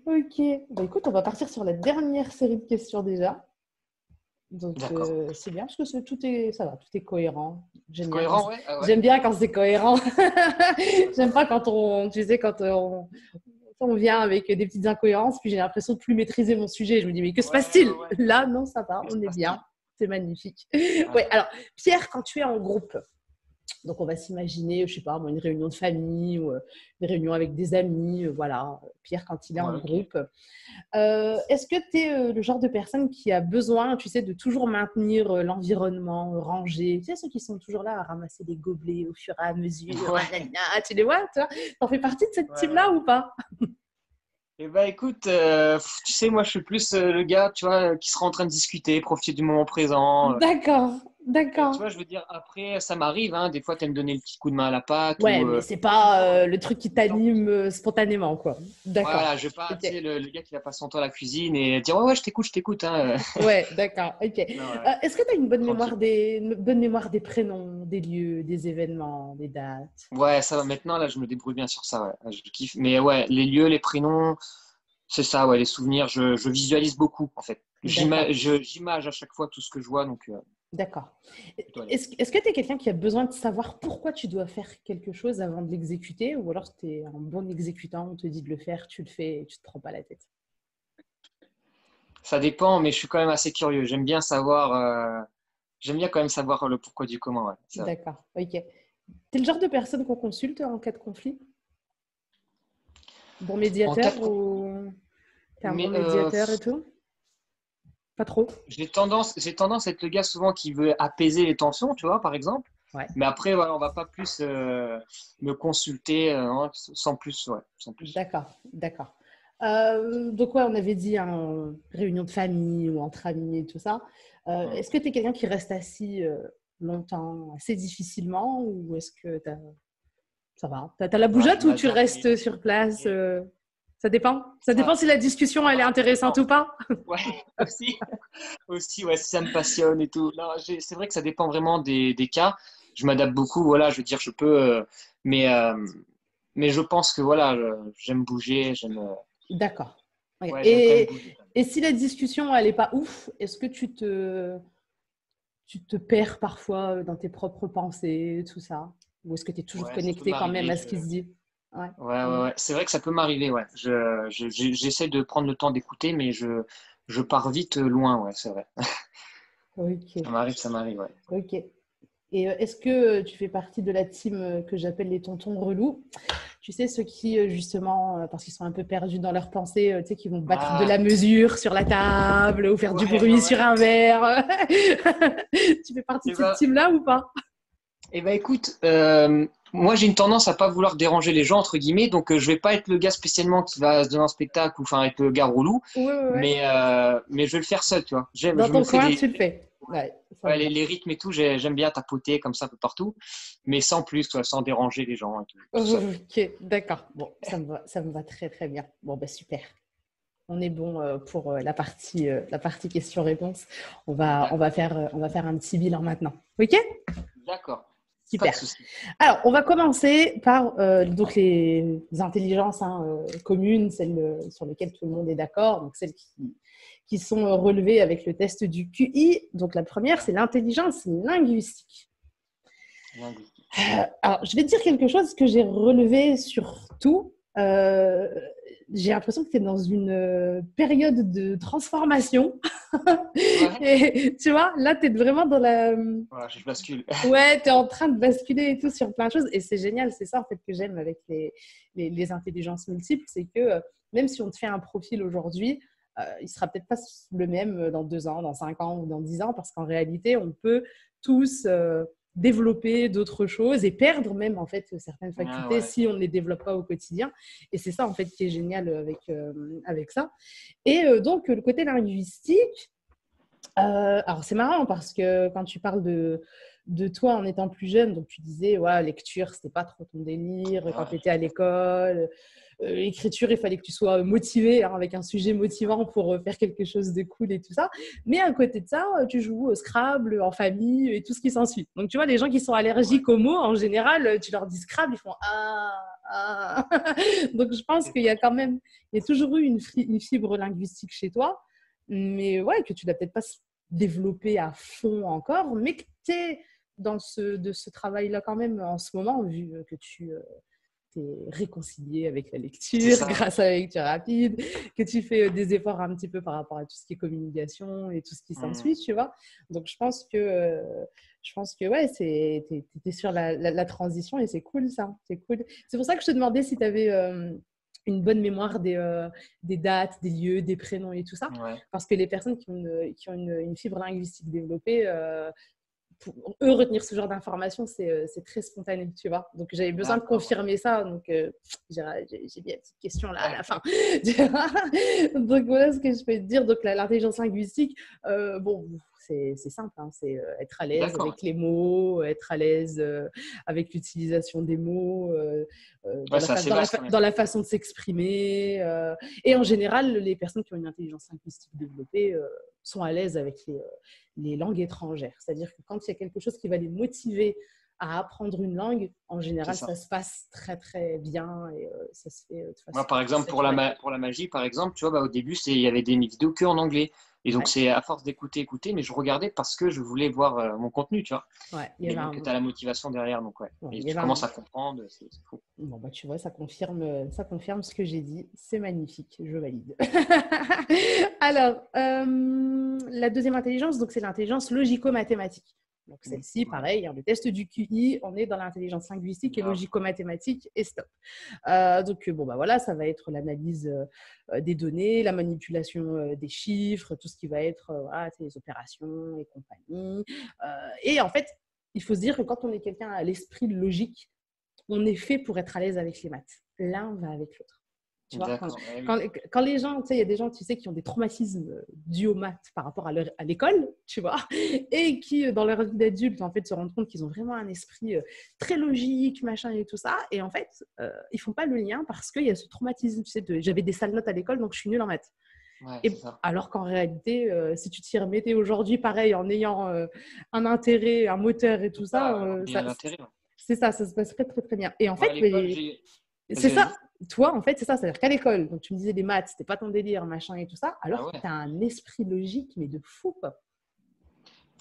ok. Bah, écoute, on va partir sur la dernière série de questions déjà. Donc, D'accord. c'est bien parce que tout est, ça va, tout est cohérent. C'est cohérent, ouais? Ah ouais. J'aime bien quand c'est cohérent. J'aime D'accord. pas quand on, tu sais, quand on vient avec des petites incohérences, puis j'ai l'impression de plus maîtriser mon sujet. Je me dis, mais que se Ouais, ouais, passe-t-il? ouais. Là, non, ça va, Que se on est bien. passe-t-il? C'est magnifique. Ouais. Ouais, alors, Pierre, quand tu es en groupe, donc, on va s'imaginer, je sais pas, moi, une réunion de famille ou une réunion avec des amis, voilà. Pierre, quand il est en Ouais, ok. groupe, est-ce que tu es le genre de personne qui a besoin, tu sais, de toujours maintenir l'environnement rangé? Tu sais, ceux qui sont toujours là à ramasser des gobelets au fur et à mesure, Ouais, nanana, tu les vois, toi? T'en fais partie de cette ouais, ouais. team-là ou pas? Eh ben, écoute, tu sais, moi, je suis plus le gars, tu vois, qui sera en train de discuter, profiter du moment présent. D'accord, Tu d'accord. vois, je veux dire, après, ça m'arrive, hein, des fois, tu me donner le petit coup de main à la pâte Ouais, ou. mais c'est Mais pas toujours, le truc qui sans plus. t'anime spontanément, quoi. D'accord. Voilà, je vais pas, Ok. tu sais, le gars qui va pas son temps à la cuisine et dire, ouais, ouais, je t'écoute, hein. Ouais, d'accord. Ok. Non, ouais, Est-ce que tu as tranquille. une bonne mémoire des prénoms, des lieux, des événements, des dates? Ouais, ça va, maintenant, là, je me débrouille bien sur ça, ouais. Je kiffe. Mais ouais, les lieux, les prénoms, c'est ça, ouais, les souvenirs, je visualise beaucoup, en fait. D'accord. J'image à chaque fois tout ce que je vois, donc, D'accord. plutôt à l'aise. Est-ce que tu es quelqu'un qui a besoin de savoir pourquoi tu dois faire quelque chose avant de l'exécuter ou alors tu es un bon exécutant, on te dit de le faire, tu le fais et tu te prends pas la tête? Ça dépend, mais je suis quand même assez curieux. J'aime bien quand même savoir le pourquoi du comment, ouais, c'est vrai. D'accord. Ok. Tu es le genre de personne qu'on consulte en cas de conflit? Bon En cas de médiateur conflit, ou tu es un bon mais médiateur et tout? Pas trop? j'ai tendance à être le gars souvent qui veut apaiser les tensions, tu vois, par exemple. Ouais. Mais après, voilà, on va pas plus me consulter hein, sans plus, ouais, sans plus. D'accord, d'accord. Donc, ouais, on avait dit hein, réunion de famille ou entre amis et tout ça. Mm. Est-ce que tu es quelqu'un qui reste assis longtemps, assez difficilement, ou est-ce que ça va? T'as la Ouais, bougeotte ou j'aimerais tu bien restes varier. sur place Et ça dépend? Ça dépend ça, si la discussion ça elle est va, ça intéressante dépend. ou pas? Ouais, aussi, aussi, ouais, si ça me passionne et tout. Non, c'est vrai que ça dépend vraiment des cas. Je m'adapte beaucoup, voilà, je veux dire, je peux, mais, euh, mais je pense que voilà, j'aime bouger, D'accord. Ouais. ouais, j'aime quand même bouger. Et si la discussion elle est pas ouf, est-ce que tu te perds parfois dans tes propres pensées, tout ça? Ou est-ce que tu es toujours Ouais, ça peut connecté quand même m'arriver. à ce qui se dit? Ouais. Ouais, ouais, Mm. ouais. C'est vrai que ça peut m'arriver, ouais. J'essaie de prendre le temps d'écouter, mais je pars vite loin, ouais, c'est vrai. Ok, Ça m'arrive, ouais. ok. Et est-ce que tu fais partie de la team que j'appelle les tontons relous? Tu sais, ceux qui, justement, parce qu'ils sont un peu perdus dans leurs pensées, tu sais, qui vont battre de la Ah, mesure sur la table ou faire du ouais, ouais, bruit sur ouais. un verre. Tu fais partie de Et cette ben, team-là ou pas? écoute, moi j'ai une tendance à pas vouloir déranger les gens, entre guillemets, donc je vais pas être le gars spécialement qui va se donner un spectacle ou enfin être le gars relou, Oui, oui, oui. mais je vais le faire seul, tu vois. Dans Je me ton fais coin, tu le fais. ouais, Ouais, ça ouais, me va. les rythmes et tout, j'aime bien tapoter comme ça un peu partout, mais sans plus, tu vois, sans déranger les gens et tout, tout seul. Ok, d'accord. Bon, ça me va très très bien. Bon, bah super. On est bon pour la partie questions-réponses. On va faire un petit bilan maintenant. OK? D'accord. Pas de Super. souci. Alors, on va commencer par donc les intelligences communes, celles sur lesquelles tout le monde est d'accord, donc celles qui sont relevées avec le test du QI. Donc, la première, c'est l'intelligence linguistique. Alors, je vais te dire quelque chose que j'ai relevé sur tout. J'ai l'impression que tu es dans une période de transformation. Ouais. Et tu vois, là, tu es vraiment dans la… Voilà, je bascule. Ouais, tu es en train de basculer et tout sur plein de choses. Et c'est génial, c'est ça en fait que j'aime avec les intelligences multiples. C'est que même si on te fait un profil aujourd'hui, il sera peut-être pas le même dans 2 ans, dans 5 ans ou dans 10 ans, parce qu'en réalité, on peut tous développer d'autres choses et perdre même en fait certaines Ah facultés ouais. si on ne les développe pas au quotidien. Et c'est ça en fait qui est génial avec ça. Et donc, le côté linguistique, alors c'est marrant parce que quand tu parles de toi en étant plus jeune, donc tu disais, ouais, lecture, c'était pas trop ton délire quand Ah tu étais à l'école. Écriture, il fallait que tu sois motivé avec un sujet motivant pour faire quelque chose de cool et tout ça. Mais à côté de ça, tu joues au Scrabble en famille et tout ce qui s'ensuit. Donc tu vois, les gens qui sont ouais. allergiques aux mots, en général, tu leur dis Scrabble, ils font ah, ah. Donc je pense qu'il y a quand même, il y a toujours eu une fibre linguistique chez toi, mais ouais, que tu l'as peut-être pas développé à fond encore, mais que tu es dans ce travail-là quand même en ce moment, vu que tu t'es réconcilié avec la C'est lecture ça. grâce à la lecture rapide, que tu fais des efforts un petit peu par rapport à tout ce qui est communication et tout ce qui Hmm. s'ensuit, tu vois. Donc, je pense que ouais, t'es sur la transition et c'est cool ça, c'est cool. C'est pour ça que je te demandais si tu avais une bonne mémoire des dates, des lieux, des prénoms et tout ça. Ouais. Parce que les personnes qui ont une fibre linguistique développée, pour eux, retenir ce genre d'informations, c'est très spontané, tu vois. Donc, j'avais besoin de D'accord. confirmer ça. Donc, j'ai bien une petite question là à la Ouais. fin. Donc, voilà ce que je peux te dire. Donc, l'intelligence linguistique, bon, c'est simple. Hein, c'est être à l'aise D'accord. avec les mots, être à l'aise avec l'utilisation des mots, Ouais, c'est assez vaste quand même. dans la façon de s'exprimer. Et en général, les personnes qui ont une intelligence linguistique développée sont à l'aise avec les langues étrangères. C'est-à-dire que quand il y a quelque chose qui va les motiver à apprendre une langue, en C'est général, ça. ça se passe très, très bien et ça se fait de Moi, façon par exemple, naturelle. pour la magie, par exemple, tu vois, bah, au début, il y avait des vidéos que en anglais. Et donc, Ouais, c'est à force d'écouter, mais je regardais parce que je voulais voir mon contenu, tu vois. ouais, Et donc, tu as la motivation derrière, donc ouais. ouais, Et il y tu avait commences à comprendre, c'est fou. Bon, bah, tu vois, ça confirme ce que j'ai dit. C'est magnifique, je valide. Alors, la deuxième intelligence, donc c'est l'intelligence logico-mathématique. Donc celle-ci, Ouais. pareil, hein, le test du QI, on est dans l'intelligence linguistique et Grave. logico-mathématique et stop. Donc, bon, bah voilà, ça va être l'analyse des données, la manipulation des chiffres, tout ce qui va être voilà, les opérations et compagnie. Et en fait, il faut se dire que quand on est quelqu'un à l'esprit logique, on est fait pour être à l'aise avec les maths. L'un va avec l'autre. Tu vois, D'accord. Ouais, quand, oui. quand les gens, tu sais, il y a des gens, tu sais, qui ont des traumatismes dus aux maths par rapport à l'école, tu vois, et qui, dans leur vie d'adulte, en fait, se rendent compte qu'ils ont vraiment un esprit très logique, machin et tout ça. Et en fait, ils font pas le lien parce qu'il y a ce traumatisme, tu sais, j'avais des sales notes à l'école, donc je suis nulle en maths. Ouais, c'est Et ça. alors qu'en réalité, si tu t'y remettais aujourd'hui, pareil, en ayant un intérêt, un moteur et tout C'est ça, ça, il y a l'intérêt. Ouais. c'est ça, ça se passerait très très bien. Et en Moi, fait, à l'école, mais j'ai. c'est Vas-y, ça. vas-y. Toi, en fait, c'est ça. C'est-à-dire qu'à l'école, donc tu me disais les maths, c'était pas ton délire, machin et tout ça, Ah alors que ouais. tu as un esprit logique, mais de fou, quoi.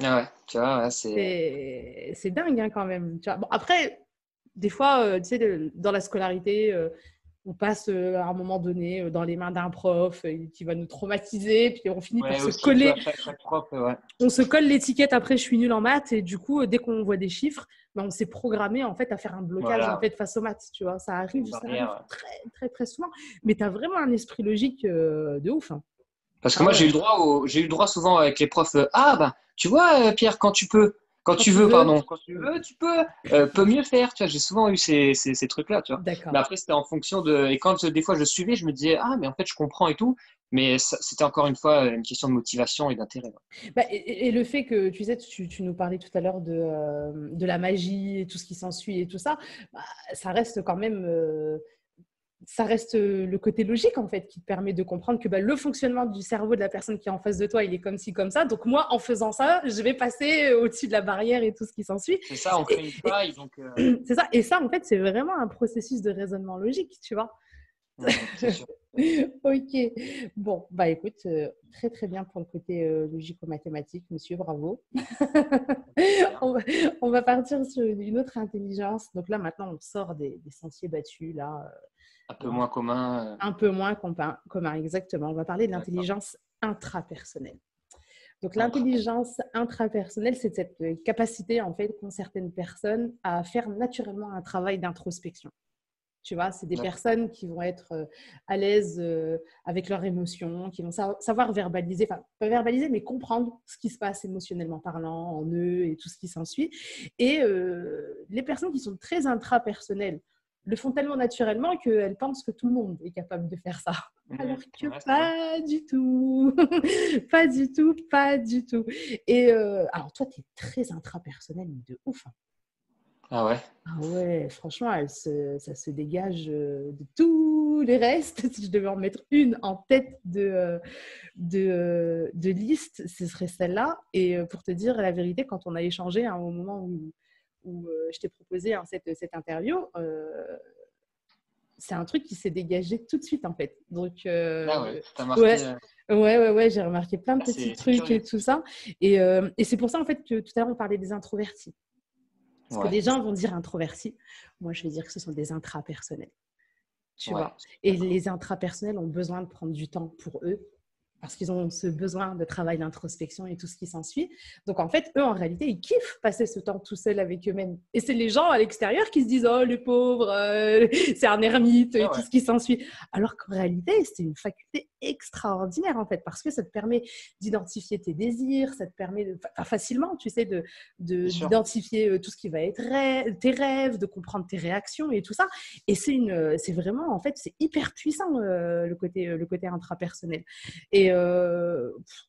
Ah ouais, tu vois, ouais, c'est. C'est dingue, hein, quand même. Tu vois. Bon, après, des fois, tu sais, dans la scolarité, on passe à un moment donné dans les mains d'un prof qui va nous traumatiser, puis on finit par Ouais, se aussi, tu vois, coller. chaque prof, ouais. On se colle l'étiquette après je suis nul en maths et du coup dès qu'on voit des chiffres ben, on s'est programmé en fait à faire un blocage en Voilà, fait face aux maths, tu vois, une ça arrive barrière. très très très souvent, mais tu as vraiment un esprit logique de ouf, hein. Parce que Ah moi, ouais, j'ai eu le droit souvent avec les profs. Ah, bah, tu vois, Pierre, quand quand tu tu veux, veux. pardon, quand tu veux, tu peux, peut mieux faire. Tu vois, j'ai souvent eu ces trucs-là, tu vois. Mais D'accord. après, c'était en fonction de. Et quand des fois je suivais, je me disais, ah, mais en fait, je comprends et tout. Mais c'était encore une fois une question de motivation et d'intérêt. Ouais. Bah, et le fait que tu sais tu nous parlais tout à l'heure de la magie et tout ce qui s'ensuit et tout ça, bah, ça reste quand même ça reste le côté logique, en fait, qui te permet de comprendre que le fonctionnement du cerveau de la personne qui est en face de toi, il est comme ci, comme ça. Donc, moi, en faisant ça, je vais passer au-dessus de la barrière et tout ce qui s'ensuit. C'est ça, on crée une faille. Donc, c'est ça. Et ça, en fait, c'est vraiment un processus de raisonnement logique, tu vois. c'est sûr. Ok. Bon, écoute, très très bien pour le côté logico-mathématique, monsieur, bravo. on, va, on va partir sur une autre intelligence. Donc là, maintenant, on sort des sentiers battus, là. Un peu moins commun. Un peu moins commun, exactement. On va parler de l'intelligence intrapersonnelle. Donc, l'intelligence intrapersonnelle, c'est cette capacité, en fait, qu'ont certaines personnes à faire naturellement un travail d'introspection. Tu vois, c'est des personnes qui vont être à l'aise avec leurs émotions, qui vont savoir verbaliser, enfin, pas verbaliser, mais comprendre ce qui se passe émotionnellement parlant en eux et tout ce qui s'ensuit. Et les personnes qui sont très intrapersonnelles le font tellement naturellement qu'elles pensent que tout le monde est capable de faire ça. Alors que pas du tout. Pas du tout, pas du tout. Et alors, toi, tu es très intrapersonnel, mais de ouf. Hein. Ah ouais? Ah ouais, franchement, ça se dégage de tous les restes. Si je devais en mettre une en tête de liste, ce serait celle-là. Et pour te dire la vérité, quand on a échangé au moment où je t'ai proposé cette interview, c'est un truc qui s'est dégagé tout de suite, en fait. Donc, ah ouais, t'as marqué... Ouais, j'ai remarqué plein de petits trucs et tout ça. Et c'est pour ça, en fait, que tout à l'heure, on parlait des introvertis. Parce que des gens vont dire introvertis. Moi, je vais dire que ce sont des intrapersonnels. Tu vois. Et les intrapersonnels ont besoin de prendre du temps pour eux parce qu'ils ont ce besoin de travail d'introspection et tout ce qui s'ensuit. Donc, en fait, eux, en réalité, ils kiffent passer ce temps tout seuls avec eux-mêmes. Et c'est les gens à l'extérieur qui se disent « Oh, le pauvre, c'est un ermite et tout ce qui s'ensuit. » Alors qu'en réalité, c'est une faculté extraordinaire, en fait, parce que ça te permet d'identifier tes désirs, ça te permet facilement, tu sais, d'identifier tout ce qui va être tes rêves, de comprendre tes réactions et tout ça. Et c'est vraiment, en fait, c'est hyper puissant, le côté intrapersonnel. Et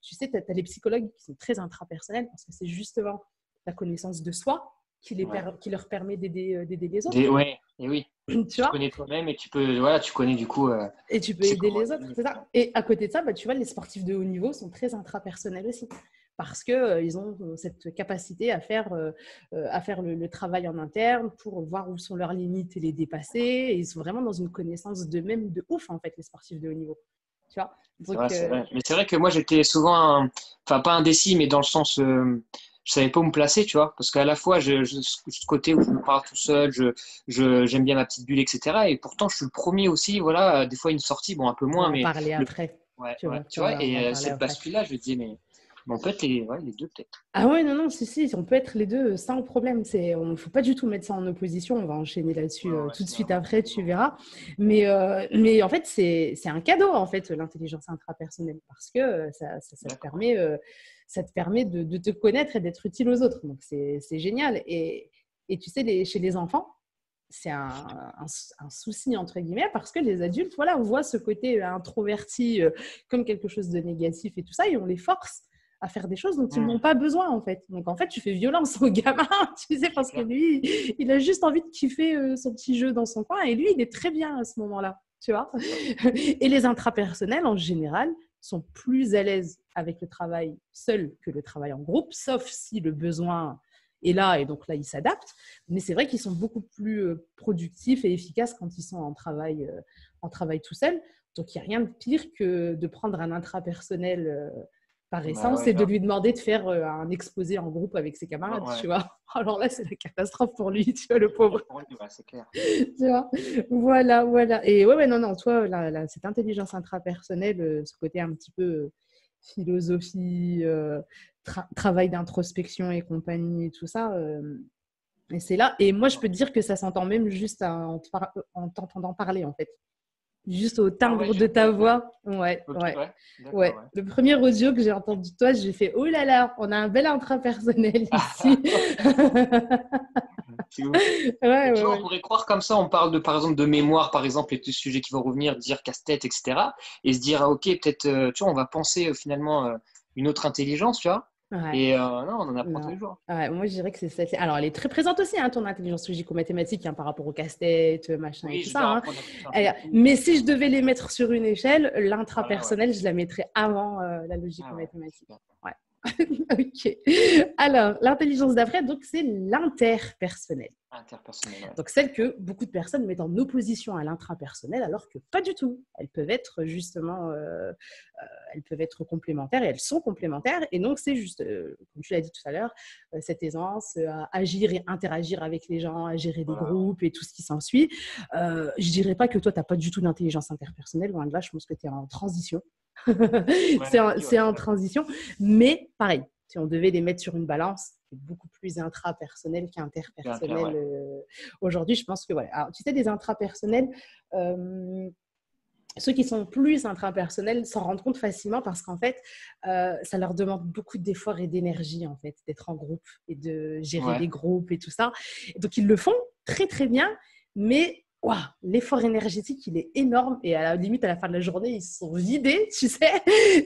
tu sais, tu as les psychologues qui sont très intrapersonnels parce que c'est justement la connaissance de soi qui leur permet d'aider les autres. Oui. Tu connais toi-même et tu connais du coup. Et tu peux aider les autres, c'est ça. Et à côté de ça, tu vois, les sportifs de haut niveau sont très intrapersonnels aussi parce qu'ils ont cette capacité à faire le travail en interne pour voir où sont leurs limites et les dépasser. Et ils sont vraiment dans une connaissance d'eux-mêmes de ouf, en fait, les sportifs de haut niveau. Tu vois. Donc, c'est vrai. Mais c'est vrai que moi, j'étais souvent, pas indécis, mais dans le sens, je savais pas où me placer, tu vois, parce qu'à la fois, ce côté où je me parle tout seul, j'aime bien ma petite bulle, etc. Et pourtant, je suis le premier aussi, voilà, des fois une sortie, bon, un peu moins, mais... On va en parler après. Tu vois, et cette bascule-là, je me disais, mais on peut être les deux, peut-être. Ah ouais, non, si, on peut être les deux sans problème. On ne faut pas du tout mettre ça en opposition. On va enchaîner là-dessus tout de suite après, tu verras. Mais en fait, c'est un cadeau, en fait, l'intelligence intrapersonnelle, parce que ça te permet de te connaître et d'être utile aux autres. Donc, c'est génial. Et tu sais, chez les enfants, c'est un souci, entre guillemets, parce que les adultes, voient ce côté introverti comme quelque chose de négatif et tout ça, et on les force à faire des choses dont ils n'ont pas besoin, en fait. Donc, en fait, tu fais violence au gamin, tu sais, parce que lui, il a juste envie de kiffer son petit jeu dans son coin, et lui, il est très bien à ce moment-là, tu vois. Et les intrapersonnels, en général, sont plus à l'aise avec le travail seul que le travail en groupe, sauf si le besoin est là, et donc là, ils s'adaptent. Mais c'est vrai qu'ils sont beaucoup plus productifs et efficaces quand ils sont en travail tout seul. Donc, il n'y a rien de pire que de prendre un intrapersonnel par essence, c'est de lui demander de faire un exposé en groupe avec ses camarades, tu vois. Alors là, c'est la catastrophe pour lui, tu vois, le pauvre. C'est clair. Tu vois, voilà. Et non, toi, cette intelligence intrapersonnelle, ce côté un petit peu philosophie, travail d'introspection et compagnie et tout ça, et c'est là. Et moi, je peux te dire que ça s'entend même juste en t'entendant parler, en fait. Juste au timbre de ta voix. Ouais. Le premier audio que j'ai entendu de toi, j'ai fait « Oh là là, on a un bel intrapersonnel ici. » C'est ouf. On pourrait croire comme ça, on parle par exemple de mémoire, par exemple, et de sujets qui vont revenir, dire casse-tête, etc. Et se dire, ok, peut-être, tu vois, on va penser finalement une autre intelligence, tu vois. Ouais. Et non, on en apprend tous Non. les jours. Ouais, moi, je dirais que c'est ça. Alors, elle est très présente aussi, hein, ton intelligence logico-mathématique, hein, par rapport au casse-tête, machin et Oui, tout je ça. dois Hein. apprendre à toucher un peu tout. Mais si je devais les mettre sur une échelle, Voilà, ouais. l'intrapersonnel, je la mettrais avant la Ah ouais, logico-mathématique. super. Ouais. Ok. Alors, l'intelligence d'après, donc, c'est l'interpersonnel. Interpersonnel, ouais. Donc, celle que beaucoup de personnes mettent en opposition à l'intrapersonnel, alors que pas du tout. Elles peuvent être justement, elles peuvent être complémentaires et elles sont complémentaires. Et donc, c'est juste, comme tu l'as dit tout à l'heure, cette aisance à agir et interagir avec les gens, à gérer des Voilà, ouais. groupes et tout ce qui s'ensuit. Je dirais pas que toi, tu n'as pas du tout d'intelligence interpersonnelle. Loin de là, je pense que tu es en transition. Ouais, merci, ouais, c'est c'est en vrai. transition. Mais pareil, si on devait les mettre sur une balance, c'est beaucoup plus intrapersonnel qu'interpersonnel Ouais. aujourd'hui. Je pense que voilà. Alors, tu sais, des intrapersonnels, ceux qui sont plus intrapersonnels s'en rendent compte facilement parce qu'en fait, ça leur demande beaucoup d'efforts et d'énergie en fait, d'être en groupe et de gérer Ouais. des groupes et tout ça. Et donc, ils le font très, très bien, mais wow, l'effort énergétique, il est énorme et à la limite, à la fin de la journée, ils se sont vidés, tu sais.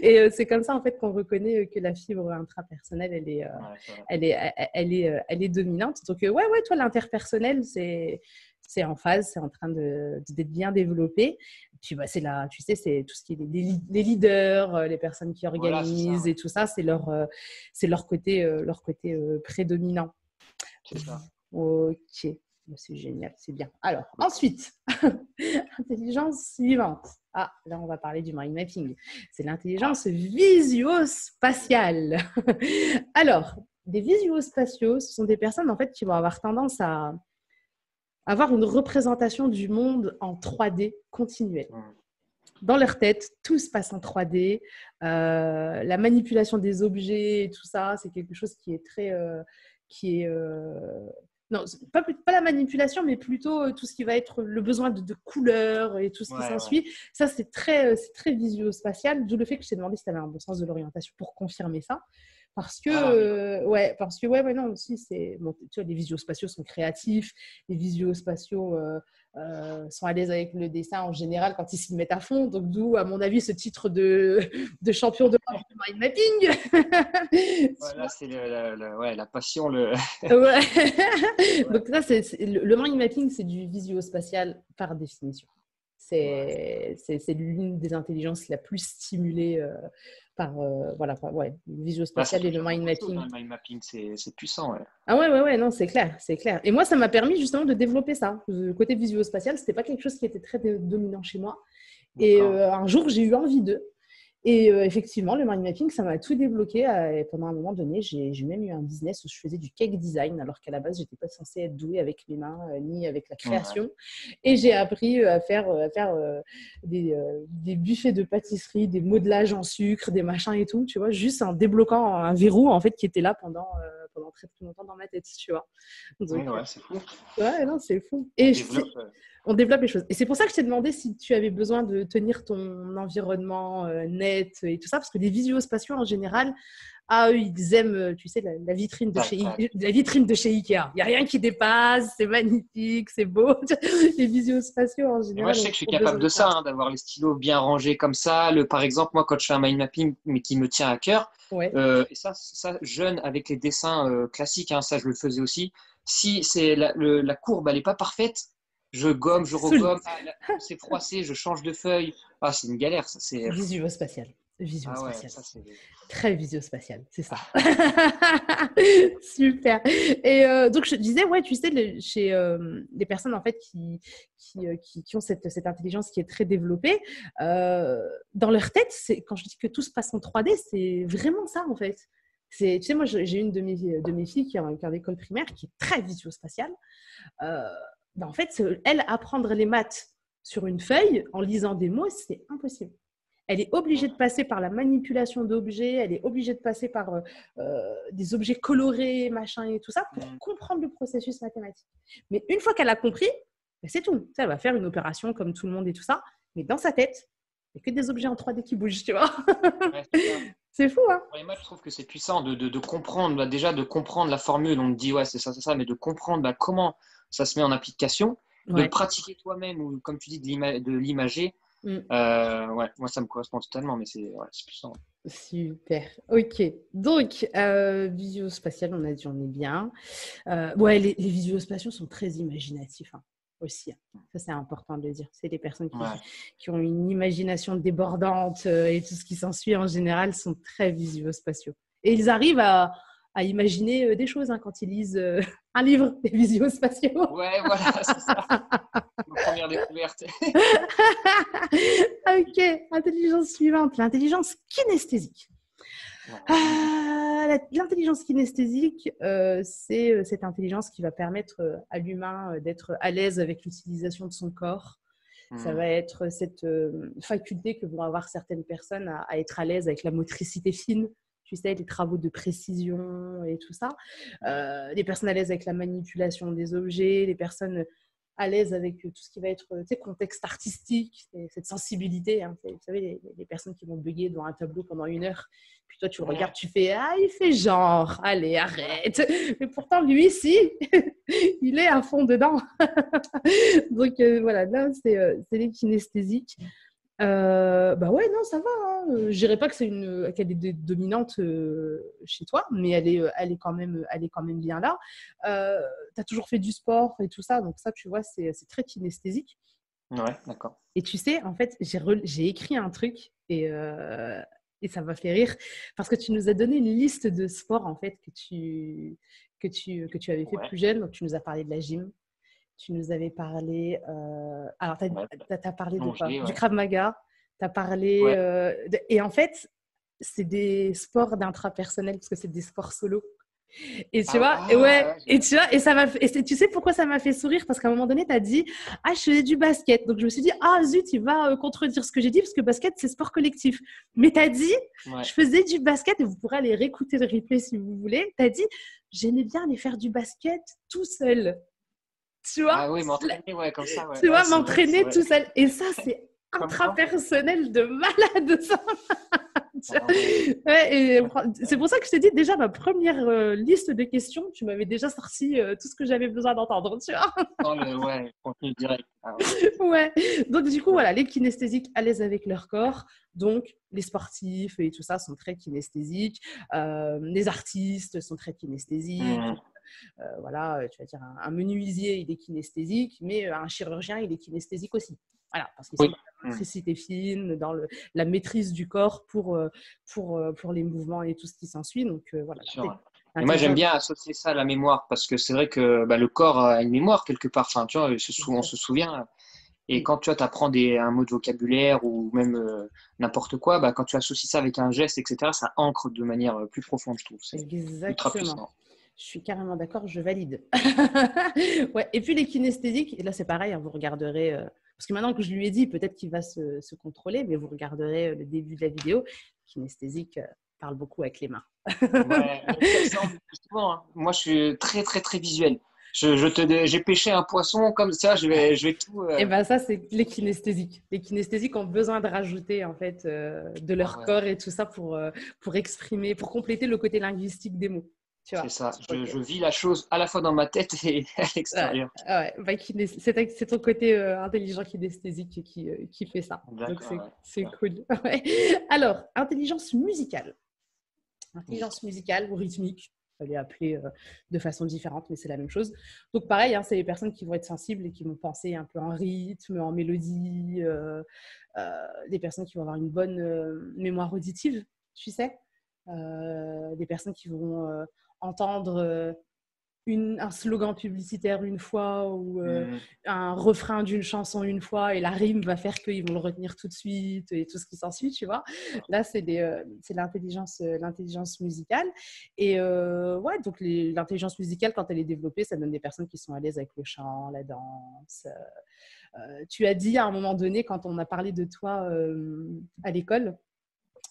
Et c'est comme ça en fait qu'on reconnaît que la fibre intrapersonnelle, Ouais, c'est vrai. elle est dominante. Donc, ouais, toi, l'interpersonnel, c'est en phase, c'est en train d'être bien développé. Puis, bah, tu sais, c'est tout ce qui est les leaders, les personnes qui Voilà, c'est ça, organisent ouais. et tout ça, c'est leur côté prédominant. C'est ça. Ok, c'est génial, c'est bien. Alors, ensuite, intelligence suivante. Ah, là, on va parler du mind mapping. C'est Ah, l'intelligence visio-spatiale. Alors, des visio-spatiaux, ce sont des personnes en fait qui vont avoir tendance à avoir une représentation du monde en 3D continuelle. hum. Dans leur tête, tout se passe en 3D. La manipulation des objets et tout ça, c'est quelque chose qui est très... qui est, non, pas la manipulation, mais plutôt tout ce qui va être le besoin de couleurs et tout ce qui Ouais. s'ensuit. Ça, c'est très visuo-spatial, d'où le fait que je t'ai demandé si tu avais un bon sens de l'orientation pour confirmer ça. Ah oui, ouais. Ouais, non, aussi, c'est. Bon, tu vois, les visuospatiaux sont créatifs, les visuospatiaux sont à l'aise avec le dessin en général quand ils s'y mettent à fond. Donc, d'où, à mon avis, ce titre de champion de mind mapping. Voilà, c'est ouais, la passion, le. Ouais. Ouais, Donc, ça, le mind mapping, c'est du visio-spatial par définition. ouais. C'est l'une des intelligences la plus stimulée voilà, ouais, le Bah, ça visio-spatial peut et le faire mind beaucoup de choses, mapping. hein, le mind mapping, c'est puissant, ouais. Ah ouais, non, c'est clair, c'est clair. Et moi, ça m'a permis justement de développer ça. Le côté visuo-spatial, c'était pas quelque chose qui était très dominant chez moi. Et D'accord. un jour, j'ai eu envie d'eux. Et effectivement, le mind mapping, ça m'a tout débloqué. Et pendant un moment donné, j'ai même eu un business où je faisais du cake design, alors qu'à la base, j'étais pas censée être douée avec les mains ni avec la Ouais. création. Et j'ai appris à faire des buffets de pâtisserie, des modelages en sucre, des machins et tout, tu vois, juste en débloquant un verrou en fait qui était là pendant très très longtemps dans ma tête, tu vois. Donc, Oui, ouais, c'est fou. ouais, non, c'est fou. On Et développe. on développe les choses. Et c'est pour ça que je t'ai demandé si tu avais besoin de tenir ton environnement net et tout ça, parce que les visuospatiaux en général, eux, ils aiment, tu sais, la vitrine de Tac, chez, tac. la vitrine de chez Ikea. Il n'y a rien qui dépasse, c'est magnifique, c'est beau. Les visuospatiaux en Et moi, général je sais que je suis ont besoin capable de de ça. ça, hein, d'avoir les stylos bien rangés comme ça. Par exemple, moi, quand je fais un mind mapping, mais qui me tient à cœur, Ouais. et ça, jeune avec les dessins classiques, hein, ça, je le faisais aussi. Si c'est la courbe, elle n'est pas parfaite, je Ça gomme, te je saoule. regomme. Ah, c'est froissé, je change de feuille. Ah, c'est une galère, ça. Visuospatial. Ah ouais, Visuospatial. ça, c'est. Très visio-spatial, c'est ça. Ah, Super. Et donc, je disais, ouais, tu sais, chez les personnes en fait qui ont cette intelligence qui est très développée, dans leur tête, quand je dis que tout se passe en 3D, c'est vraiment ça en fait. Tu sais, moi, j'ai une de mes filles qui est en école primaire qui est très visio-spatiale. Euh, en fait, elle, apprendre les maths sur une feuille en lisant des mots, c'est impossible. Elle est obligée de passer par la manipulation d'objets, elle est obligée de passer par des objets colorés, machin et tout ça, pour mm. comprendre le processus mathématique. Mais une fois qu'elle a compris, ben c'est tout. Ça, elle va faire une opération comme tout le monde et tout ça, mais dans sa tête, il n'y a que des objets en 3D qui bougent, tu vois. Ouais, c'est ça. C'est fou, hein? Pour les maths, je trouve que c'est puissant de comprendre, bah, déjà de comprendre la formule. On te dit, ouais, c'est ça, mais de comprendre bah, comment ça se met en application, de le Ouais. pratiquer toi-même ou, comme tu dis, de l'imager. Mm. Ouais, moi, ça me correspond totalement, mais c'est puissant. Super. Ok. Donc, visio-spatial, on a dit on est bien. Ouais, les visio-spatiaux sont très imaginatifs hein, aussi. Hein. Ça, c'est important de le dire. C'est des personnes Ouais. qui ont une imagination débordante et tout ce qui s'ensuit en général sont très visio-spatiaux. Et ils arrivent à imaginer des choses hein, quand ils lisent un livre, des visio-spatiaux. Ouais, voilà, c'est ça. Ma première découverte. Ok, intelligence suivante, l'intelligence kinesthésique. Ouais. L'intelligence kinesthésique, c'est cette intelligence qui va permettre à l'humain d'être à l'aise avec l'utilisation de son corps. Ça va être cette faculté que vont avoir certaines personnes à être à l'aise avec la motricité fine, tu sais, les travaux de précision et tout ça. Les personnes à l'aise avec la manipulation des objets, les personnes à l'aise avec tout ce qui va être contexte artistique, cette sensibilité. Hein. Vous savez, les personnes qui vont bugger devant un tableau pendant 1 heure, puis toi tu le regardes, tu fais ah, il fait genre, allez, arrête. Mais pourtant, lui, si, il est à fond dedans. Donc voilà, là, c'est les kinesthésiques. Bah ouais, non, ça va. Hein. Je dirais pas que qu'elle est dominante chez toi, mais elle est quand même bien là. Tu as toujours fait du sport et tout ça, donc ça, tu vois, c'est très kinesthésique. Ouais, d'accord. Et tu sais, en fait, j'ai écrit un truc et ça m'a fait rire parce que tu nous as donné une liste de sports en fait que tu avais fait Ouais, plus jeune. Donc, tu nous as parlé de la gym, tu nous avais parlé. Alors, tu ouais. as parlé de quoi? Plongée, Du ouais. Krav Maga. Tu as parlé. Ouais. Et en fait, c'est des sports d'intrapersonnel parce que c'est des sports solo. Et tu vois, et Ah, ouais, ouais, et tu vois, et tu sais pourquoi ça m'a fait sourire? Parce qu'à un moment donné, tu as dit, ah, je faisais du basket. Donc je me suis dit, ah, zut, il va contredire ce que j'ai dit, parce que basket, c'est sport collectif. Mais tu as dit, ouais. je faisais du basket, et vous pourrez aller réécouter le replay si vous voulez. Tu as dit, j'aimais bien aller faire du basket tout seul. Tu vois, Ah oui, m'entraîner, ouais, comme ça, ouais. tu Ouais, vois, c'est vrai, c'est m'entraîner vrai. tout seul. Et ça, c'est Comme quoi? intrapersonnel de malade, ça. Ah ouais. Ouais, et c'est pour ça que je t'ai dit déjà ma première liste de questions, tu m'avais déjà sorti tout ce que j'avais besoin d'entendre, tu vois. Dans le, ouais, contenu direct. Ah ouais. Ouais. Donc du coup Ouais. voilà, les kinesthésiques à l'aise avec leur corps, donc les sportifs et tout ça sont très kinesthésiques, les artistes sont très kinesthésiques. Mhm. Voilà, tu vas dire un menuisier il est kinesthésique, mais un chirurgien il est kinesthésique aussi. Voilà, parce qu'ils sont Oui. dans la Mhm. motricité fine, dans la maîtrise du corps pour les mouvements et tout ce qui s'ensuit. Donc voilà, Bien sûr, ouais. Et moi, j'aime l'intelligence, bien associer ça à la mémoire parce que c'est vrai que bah, le corps a une mémoire quelque part. Enfin, tu vois, bien on sûr. se souvient. Et Mm. quand tu vois, apprends un mot de vocabulaire ou même n'importe quoi, bah, quand tu associes ça avec un geste, etc., ça ancre de manière plus profonde, je trouve. C'est ultra Exactement. puissant. Je suis carrément d'accord, je valide. Ouais. Et puis les kinesthésiques, et là c'est pareil, hein, vous regarderez, parce que maintenant que je lui ai dit, peut-être qu'il va se contrôler, mais vous regarderez le début de la vidéo. Kinesthésique parle beaucoup avec les mains. Ouais, mais justement, hein, moi, je suis très, très, très visuel. J'ai pêché un poisson comme ça, je vais tout. Et ben ça, c'est les kinesthésiques. Les kinesthésiques ont besoin de rajouter en fait de Ah leur ouais, corps et tout ça pour exprimer, pour compléter le côté linguistique des mots. Tu c'est vois. ça. Ok. Je vis la chose à la fois dans ma tête et à Ouais, l'extérieur. ouais. Bah, c'est ton côté intelligent kinesthésique qui fait ça. Donc, D'accord, c'est ouais. cool. Ouais. Alors, intelligence musicale. Musique. Intelligence musicale ou rythmique. On va les appeler de façon différente, mais c'est la même chose. Donc, pareil, hein, c'est les personnes qui vont être sensibles et qui vont penser un peu en rythme, en mélodie. Des personnes qui vont avoir une bonne mémoire auditive, tu sais. Des personnes qui vont entendre un slogan publicitaire une fois ou Mhm. un refrain d'une chanson une fois et la rime va faire qu'ils vont le retenir tout de suite et tout ce qui s'ensuit, tu vois. Là, c'est l'intelligence musicale. Et ouais, donc l'intelligence musicale, quand elle est développée, ça donne des personnes qui sont à l'aise avec le chant, la danse. Tu as dit à un moment donné, quand on a parlé de toi à l'école,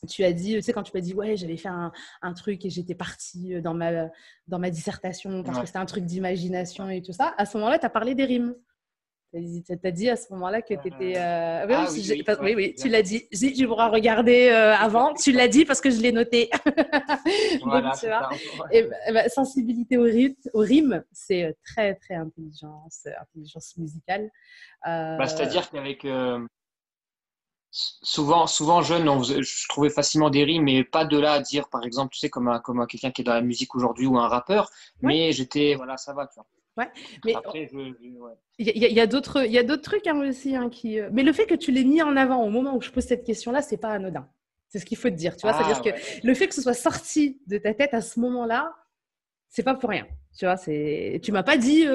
tu as dit, tu sais, quand tu m'as dit, ouais, j'avais fait un truc et j'étais partie dans ma dissertation parce que Ouais. c'était un truc d'imagination et tout ça, à ce moment-là, tu as parlé des rimes. Tu as dit à ce moment-là que tu étais. Oui, Ah oui, oui, oui, ouais, oui, tu l'as exact. dit. Tu pourras regarder avant. Tu l'as dit parce que je l'ai noté. Donc, Voilà, tu c'est vois. ça. Et, sensibilité au rythme, c'est très, très intelligence musicale. Bah, Euh, c'est-à-dire qu'avec Souvent jeune, je trouvais facilement des rimes, mais pas de là à dire, par exemple, tu sais, quelqu'un qui est dans la musique aujourd'hui ou un rappeur. Ouais, Mais j'étais, voilà, ça va, tu vois. ouais. Mais Après, ouais. il y a d'autres trucs hein, aussi qui. Mais le fait que tu l'aies mis en avant au moment où je pose cette question-là, c'est pas anodin. C'est ce qu'il faut te dire, tu vois. C'est-à-dire Ah que ouais. le fait que ce soit sorti de ta tête à ce moment-là, c'est pas pour rien. Tu vois, tu m'as pas dit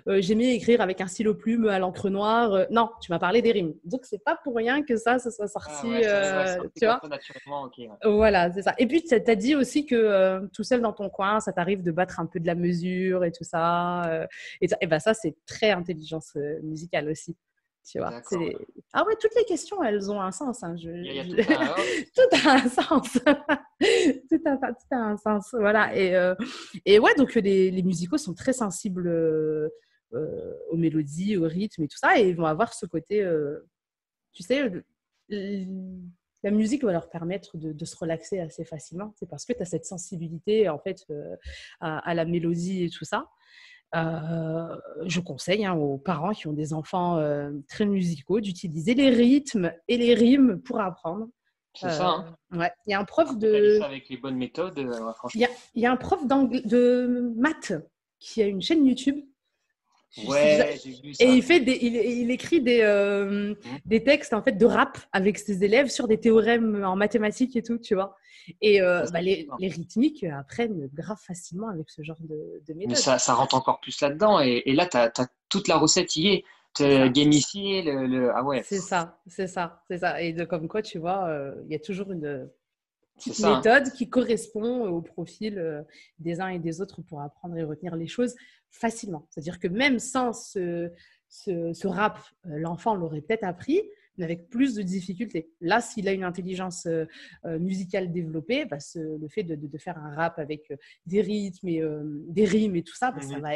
j'aimais écrire avec un stylo plume à l'encre noire. Non, tu m'as parlé des rimes. Donc c'est pas pour rien que ça soit Ah sorti. ouais, c'est vrai, ouais, c'est sorti Tu comme vois. ça naturellement, ok. Ouais. Voilà, c'est ça. Et puis tu as dit aussi que tout seul dans ton coin, ça t'arrive de battre un peu de la mesure et tout ça. Et ben ça, c'est très intelligence musicale aussi. Tu vois, D'accord. Ouais. ah ouais, toutes les questions, elles ont un sens. Hein. Il y a tout un. Oh, Tout a un sens. Tout a un sens. Voilà. Et ouais, donc les musicaux sont très sensibles aux mélodies, au rythme et tout ça. Et ils vont avoir ce côté, tu sais, la musique va leur permettre de se relaxer assez facilement. C'est parce que tu as cette sensibilité en fait à la mélodie et tout ça. Je conseille hein, aux parents qui ont des enfants très musicaux d'utiliser les rythmes et les rimes pour apprendre. c'est ça, hein. Ouais. Il y a un prof Après, t'allies ça de, avec les bonnes méthodes, ouais, il y franchement. a, il y a un prof de maths qui a une chaîne YouTube. Ouais, j'ai vu Et ça. il écrit Hmm. des textes en fait de rap avec ses élèves sur des théorèmes en mathématiques et tout, tu vois. Et Ça, c'est les rythmiques apprennent grave facilement avec ce genre de Mais méthode. ça rentre encore plus là-dedans. Et là, tu as toute la recette y est. C'est ça. Gamifier, ah ouais, C'est ça, c'est ça, c'est ça. Et comme quoi, tu vois, il y a toujours une c'est petite ça, hein. méthode qui correspond au profil des uns et des autres pour apprendre et retenir les choses facilement. C'est-à-dire que même sans ce rap, l'enfant l'aurait peut-être appris, mais avec plus de difficultés. Là, s'il a une intelligence musicale développée, bah, le fait de faire un rap avec des rythmes et des rimes et tout ça, bah, Mhm. ça va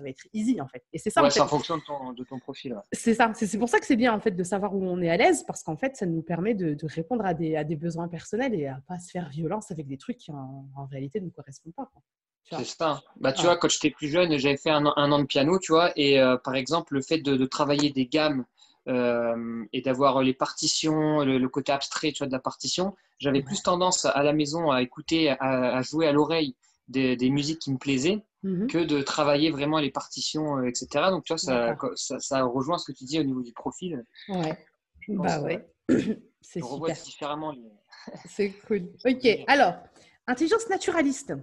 être easy en fait. Et c'est ça en Ouais, c'est fait. en fonction de ton profil. Ouais. C'est ça. C'est pour ça que c'est bien en fait de savoir où on est à l'aise parce qu'en fait, ça nous permet de répondre à des besoins personnels et à pas se faire violence avec des trucs qui en réalité ne nous correspondent pas. Quoi. Tu C'est vois. ça, hein. Bah, tu vois, Voilà. quand j'étais plus jeune, j'avais fait un an de piano, tu vois, et par exemple, le fait de travailler des gammes et d'avoir les partitions, le côté abstrait, tu vois, de la partition, j'avais plus Ouais. tendance à la maison à écouter, à jouer à l'oreille des musiques qui me plaisaient Mhm. que de travailler vraiment les partitions, etc. Donc, tu vois, D'accord. ça rejoint ce que tu dis au niveau du profil. Ouais. Je Bah pense, ouais, ouais. C'est je revois super. différemment C'est cool. les Ok. délires. Alors, intelligence naturaliste.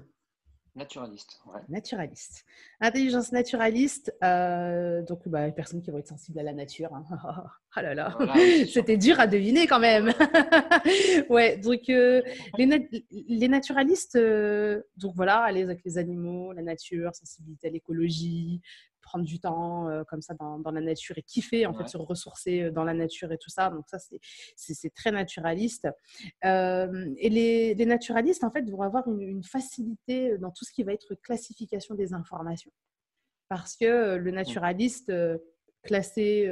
Naturaliste, ouais. Naturaliste. Intelligence naturaliste, donc bah, les personnes qui vont être sensibles à la nature. Hein. Oh là là, Voilà, oui, c'est sûr. c'était dur à deviner quand même. Ouais, Ouais, donc les naturalistes, donc voilà, aller avec les animaux, la nature, sensibilité à l'écologie, prendre du temps comme ça dans la nature et kiffer, en fait, ouais. se ressourcer dans la nature et tout ça. Donc ça, c'est très naturaliste. Et les naturalistes, en fait, vont avoir une facilité dans tout ce qui va être classification des informations. Parce que le Mm. naturaliste, classer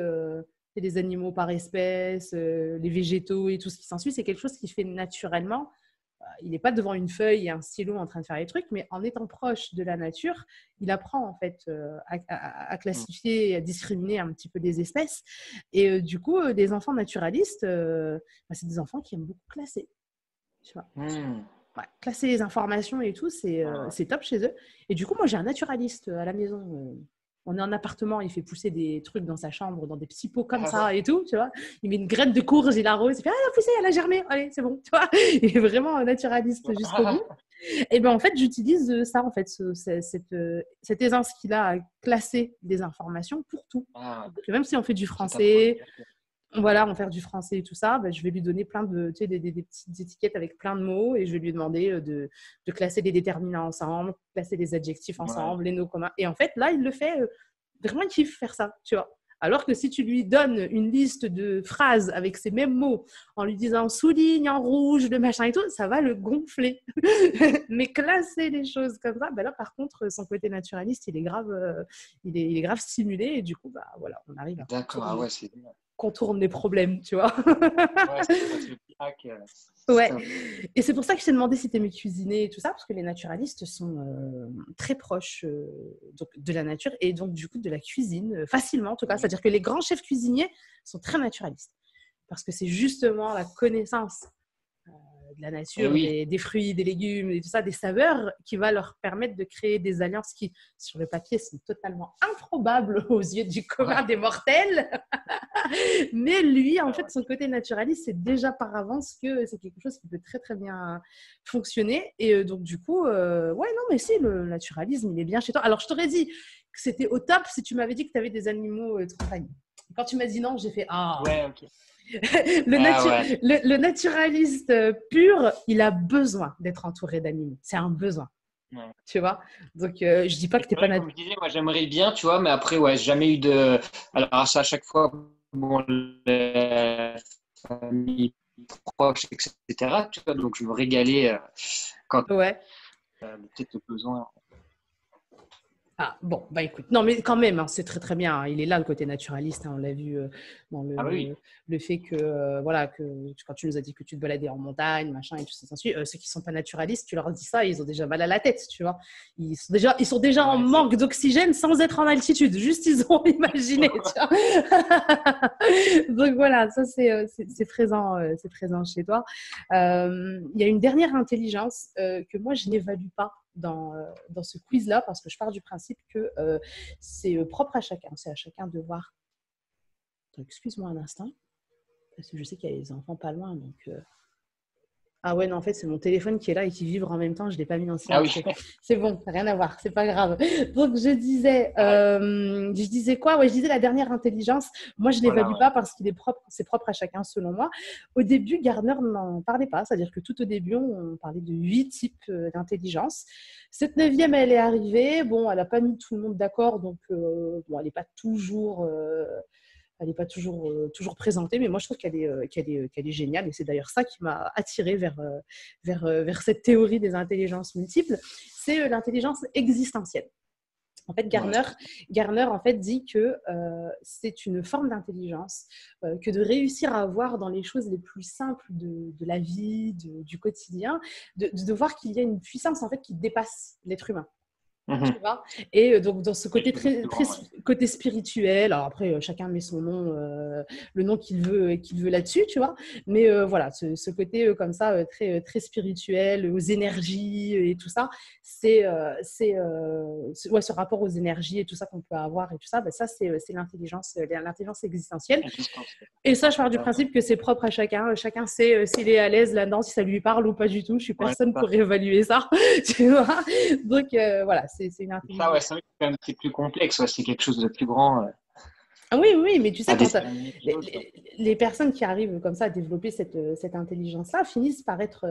les animaux par espèce, les végétaux et tout ce qui s'ensuit, c'est quelque chose qui fait naturellement. Il n'est pas devant une feuille et un stylo en train de faire les trucs, mais en étant proche de la nature, il apprend en fait à Mm. classifier et à discriminer un petit peu les espèces. Et du coup, des enfants naturalistes, bah, c'est des enfants qui aiment beaucoup classer. Tu vois. Mm. Ouais, classer les informations et tout, Ah, c'est top chez eux. Et du coup, moi, j'ai un naturaliste à la maison. On est en appartement, il fait pousser des trucs dans sa chambre, dans des petits pots comme ah ouais. ça et tout, tu vois. Il met une graine de courge, il arrose, il fait « Ah, elle a poussé, elle a germé, allez, c'est bon », tu vois. Il est vraiment un naturaliste jusqu'au bout. Et bien, en fait, j'utilise ça, en fait, cette aisance qu'il a à classer des informations pour tout. Ah, Donc, même si on fait du ça t'apprend. français, voilà, en faire du français et tout ça, bah, je vais lui donner plein de, tu sais, des petites étiquettes avec plein de mots et je vais lui demander de classer les déterminants ensemble, classer les adjectifs Ouais. ensemble, les noms communs. Et en fait, là, il le fait vraiment, il kiffe faire ça, tu vois. Alors que si tu lui donnes une liste de phrases avec ces mêmes mots, en lui disant souligne en rouge, le machin et tout, ça va le gonfler. Mais classer les choses comme ça, bah là, par contre, son côté naturaliste, il est grave stimulé et du coup, bah voilà, on arrive à D'accord, ah ouais, c'est bien. contourne les problèmes, tu vois. Ouais, c'est le petit hack, c'est Ouais. top. Et c'est pour ça que je t'ai demandé si tu aimais cuisiner et tout ça, parce que les naturalistes sont très proches donc, de la nature et donc du coup de la cuisine, facilement en tout cas. Mhm. C'est-à-dire que les grands chefs cuisiniers sont très naturalistes. parce que c'est justement la connaissance de la nature, oui. des fruits, des légumes, et tout ça, des saveurs, qui va leur permettre de créer des alliances qui, sur le papier, sont totalement improbables aux yeux du commun Ouais. des mortels. Mais lui, en Ah fait, ouais. son côté naturaliste, c'est déjà par avance que c'est quelque chose qui peut très, très bien fonctionner. Et donc, du coup, ouais, non, mais si, le naturalisme, il est bien chez toi. Alors, je t'aurais dit que c'était au top si tu m'avais dit que tu avais des animaux de compagnie. Quand tu m'as dit non, j'ai fait ah. Ouais, ok. Le, Ah ouais. le naturaliste pur, il a besoin d'être entouré d'animaux. C'est un besoin, Ouais. tu vois. Donc, je dis pas que Et tu c'est n'es pas vrai, comme je disais, moi j'aimerais bien, tu vois, mais après, ouais, j'ai jamais eu de. Alors, à chaque fois, bon, la famille proche, etc. Tu vois, donc je me régalais quand Ouais. peut-être le besoin. Ah, bon, bah écoute, non, mais quand même, hein, c'est très très bien, hein. Il est là le côté naturaliste, hein, on l'a vu dans Ah bah oui. le fait que, voilà, que quand tu nous as dit que tu te baladais en montagne, machin, et tout ça, ceux qui ne sont pas naturalistes, tu leur dis ça, ils ont déjà mal à la tête, tu vois. Ils sont déjà en Ouais, c'est manque d'oxygène sans être en altitude, juste ils ont imaginé, tu vois. Donc voilà, ça c'est présent chez toi. Il y a une dernière intelligence que moi je n'évalue pas dans ce quiz-là, parce que je pars du principe que c'est propre à chacun. C'est à chacun de voir. Donc, excuse-moi un instant, parce que je sais qu'il y a les enfants pas loin. Donc, ah ouais, non, en fait, c'est mon téléphone qui est là et qui vibre en même temps. Je ne l'ai pas mis en Ah oui. silencieux. C'est bon, rien à voir, c'est pas grave. Donc, Pareil. je disais quoi? Ouais, je disais la dernière intelligence. Moi, je ne Voilà, l'évalue ouais. pas parce qu'il est propre, c'est propre à chacun, selon moi. Au début, Gardner n'en parlait pas. C'est-à-dire que tout au début, on parlait de 8 types d'intelligence. Cette neuvième, elle est arrivée. Bon, elle n'a pas mis tout le monde d'accord. Donc, bon, elle n'est pas toujours. Elle n'est pas toujours, toujours présentée, mais moi je trouve qu'elle est géniale, et c'est d'ailleurs ça qui m'a attirée vers cette théorie des intelligences multiples, c'est l'intelligence existentielle. En fait, Ouais. Garner en fait, dit que c'est une forme d'intelligence que de réussir à voir dans les choses les plus simples de la vie, du quotidien, de voir qu'il y a une puissance en fait qui dépasse l'être humain. Tu Mhm. vois. Et donc, dans ce C'est côté quelque chose de très, plus très grand, ouais. côté spirituel, alors après, chacun met son nom, le nom qu'il veut là-dessus, tu vois. Mais voilà, ce côté comme ça, très spirituel, aux énergies et tout ça, ouais, ce rapport aux énergies et tout ça qu'on peut avoir et tout ça, ben ça, c'est l'intelligence existentielle. Existentiel. Et ça, je pars du D'accord. principe que c'est propre à chacun. Chacun sait s'il est à l'aise là-dedans, si ça lui parle ou pas du tout. Je suis Ouais, personne c'est ça. pour évaluer ça, tu vois. Donc voilà, c'est une Ça, ouais, intelligence. c'est vrai que c'est plus complexe, ouais, c'est quelque chose de plus grand Ah oui, oui, mais tu sais, à quand déterminer que les, l'autre. les personnes qui arrivent comme ça à développer cette intelligence-là finissent par être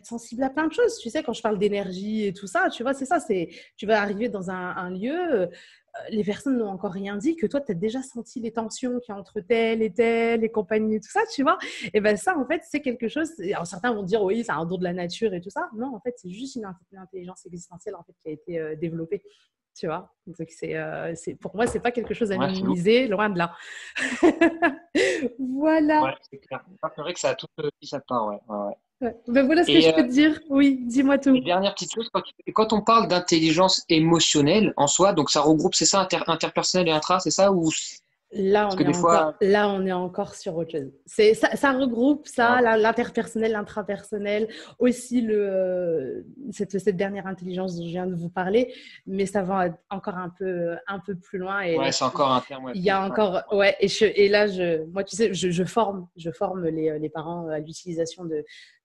sensibles à plein de choses. Tu sais, quand je parle d'énergie et tout ça, tu vois, c'est ça. Tu vas arriver dans un lieu, les personnes n'ont encore rien dit, que toi, tu as déjà senti les tensions qu'il y a entre tel et tel, et compagnie et tout ça, tu vois. Et bien ça, en fait, c'est quelque chose. Alors, certains vont dire, oui, c'est un don de la nature et tout ça. Non, en fait, c'est juste une intelligence existentielle en fait, qui a été développée. Tu vois, donc pour moi, c'est pas quelque chose à Ouais, c'est lourd. minimiser, loin de là. Voilà. Ouais, c'est clair. C'est vrai que ça a tout qui ça part, ouais. Ouais, ouais. Ouais. Ben voilà ce que Et, je peux te dire. Oui, dis-moi et tout. dernière petite chose, quand on parle d'intelligence émotionnelle en soi, donc ça regroupe, c'est ça, interpersonnel et intra, c'est ça? Ou... Parce que des fois. Là, on est encore sur autre chose. Ça regroupe Ah ça, ouais. l'interpersonnel, l'intrapersonnel, aussi cette dernière intelligence dont je viens de vous parler, mais ça va encore un peu plus loin. Et là, Ouais, c'est encore un terme, ouais, il y a philosophique. encore, ouais, et là, moi, tu sais, je forme les parents à l'utilisation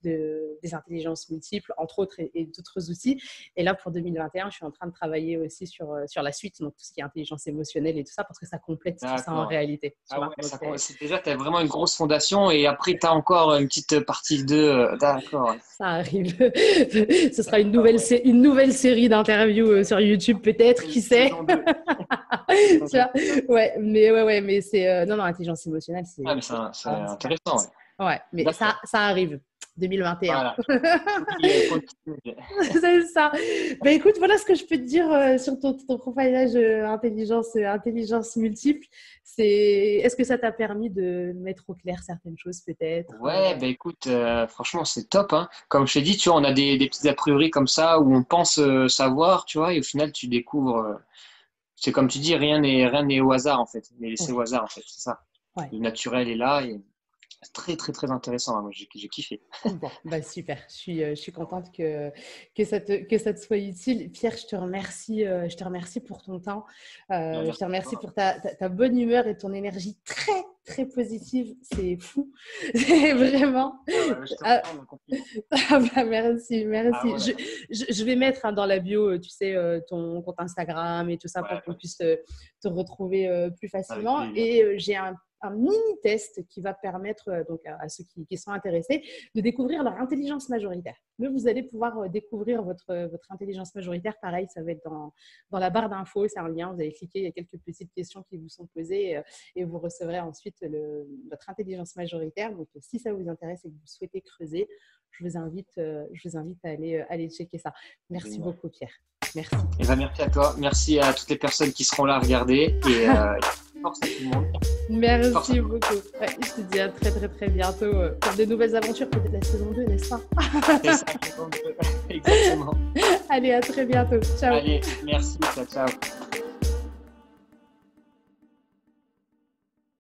des intelligences multiples, entre autres, et d'autres outils. Et là, pour 2021, je suis en train de travailler aussi sur la suite, donc tout ce qui est intelligence émotionnelle et tout ça, parce que ça complète tout ça en D'accord. réalité. Tu Ah vois. ouais, Donc, c'est déjà, tu as vraiment une grosse fondation et après, tu as encore une petite partie de. D'accord. ça arrive. Ce sera D'accord, ouais. une nouvelle série d'interviews sur YouTube, peut-être, qui sait. Saison 2. Tu vois. Ouais, mais c'est non, non, l'intelligence émotionnelle, Ah, mais c'est vraiment super. intéressant, ouais. Ouais, mais D'accord. ça arrive. 2021. Voilà. Oui, continue. C'est ça. Ben, écoute, voilà ce que je peux te dire sur ton profilage intelligence multiple. Est-ce que ça t'a permis de mettre au clair certaines choses peut-être Ouais, bah écoute, franchement, c'est top, hein. Comme je t'ai dit, tu vois, on a des petits a priori comme ça où on pense savoir, tu vois, et au final, tu découvres. C'est comme tu dis, rien n'est au hasard, en fait. Mais c'est au Ouais, hasard, en fait, c'est ça. ouais. Le naturel est là. C'est très, très, très intéressant. Moi, j'ai kiffé. Bon, bah super. Je suis contente que ça te soit utile. Pierre, je te remercie pour ton temps. Non, Je te merci à remercie toi. pour ta bonne humeur et ton énergie très, très positive. C'est fou. C'est vraiment. Ah ouais, je te Ah, reprends mon compliment. ah bah merci, Ah merci. ouais, Je vais mettre dans la bio, tu sais, ton compte Instagram et tout ça ouais, pour qu'on pas de puisse souci. te retrouver plus Avec facilement. plaisir. Et j'ai un mini test qui va permettre donc à ceux qui sont intéressés de découvrir leur intelligence majoritaire. Mais vous allez pouvoir découvrir votre intelligence majoritaire. Pareil, ça va être dans la barre d'infos, c'est un lien. Vous allez cliquer, il y a quelques petites questions qui vous sont posées et vous recevrez ensuite votre intelligence majoritaire. Donc, si ça vous intéresse et que vous souhaitez creuser, je vous invite à aller checker ça. Merci Génial. beaucoup, Pierre. Merci. Et ben, merci à toi. Merci à toutes les personnes qui seront là à regarder. Et force à tout le monde. Force à Merci tout le monde. beaucoup. Ouais, je te dis à très, très, très bientôt pour de nouvelles aventures, peut-être la saison 2, n'est-ce pas? C'est ça, exactement. Allez, à très bientôt. Ciao. Allez, merci. Ciao, ciao.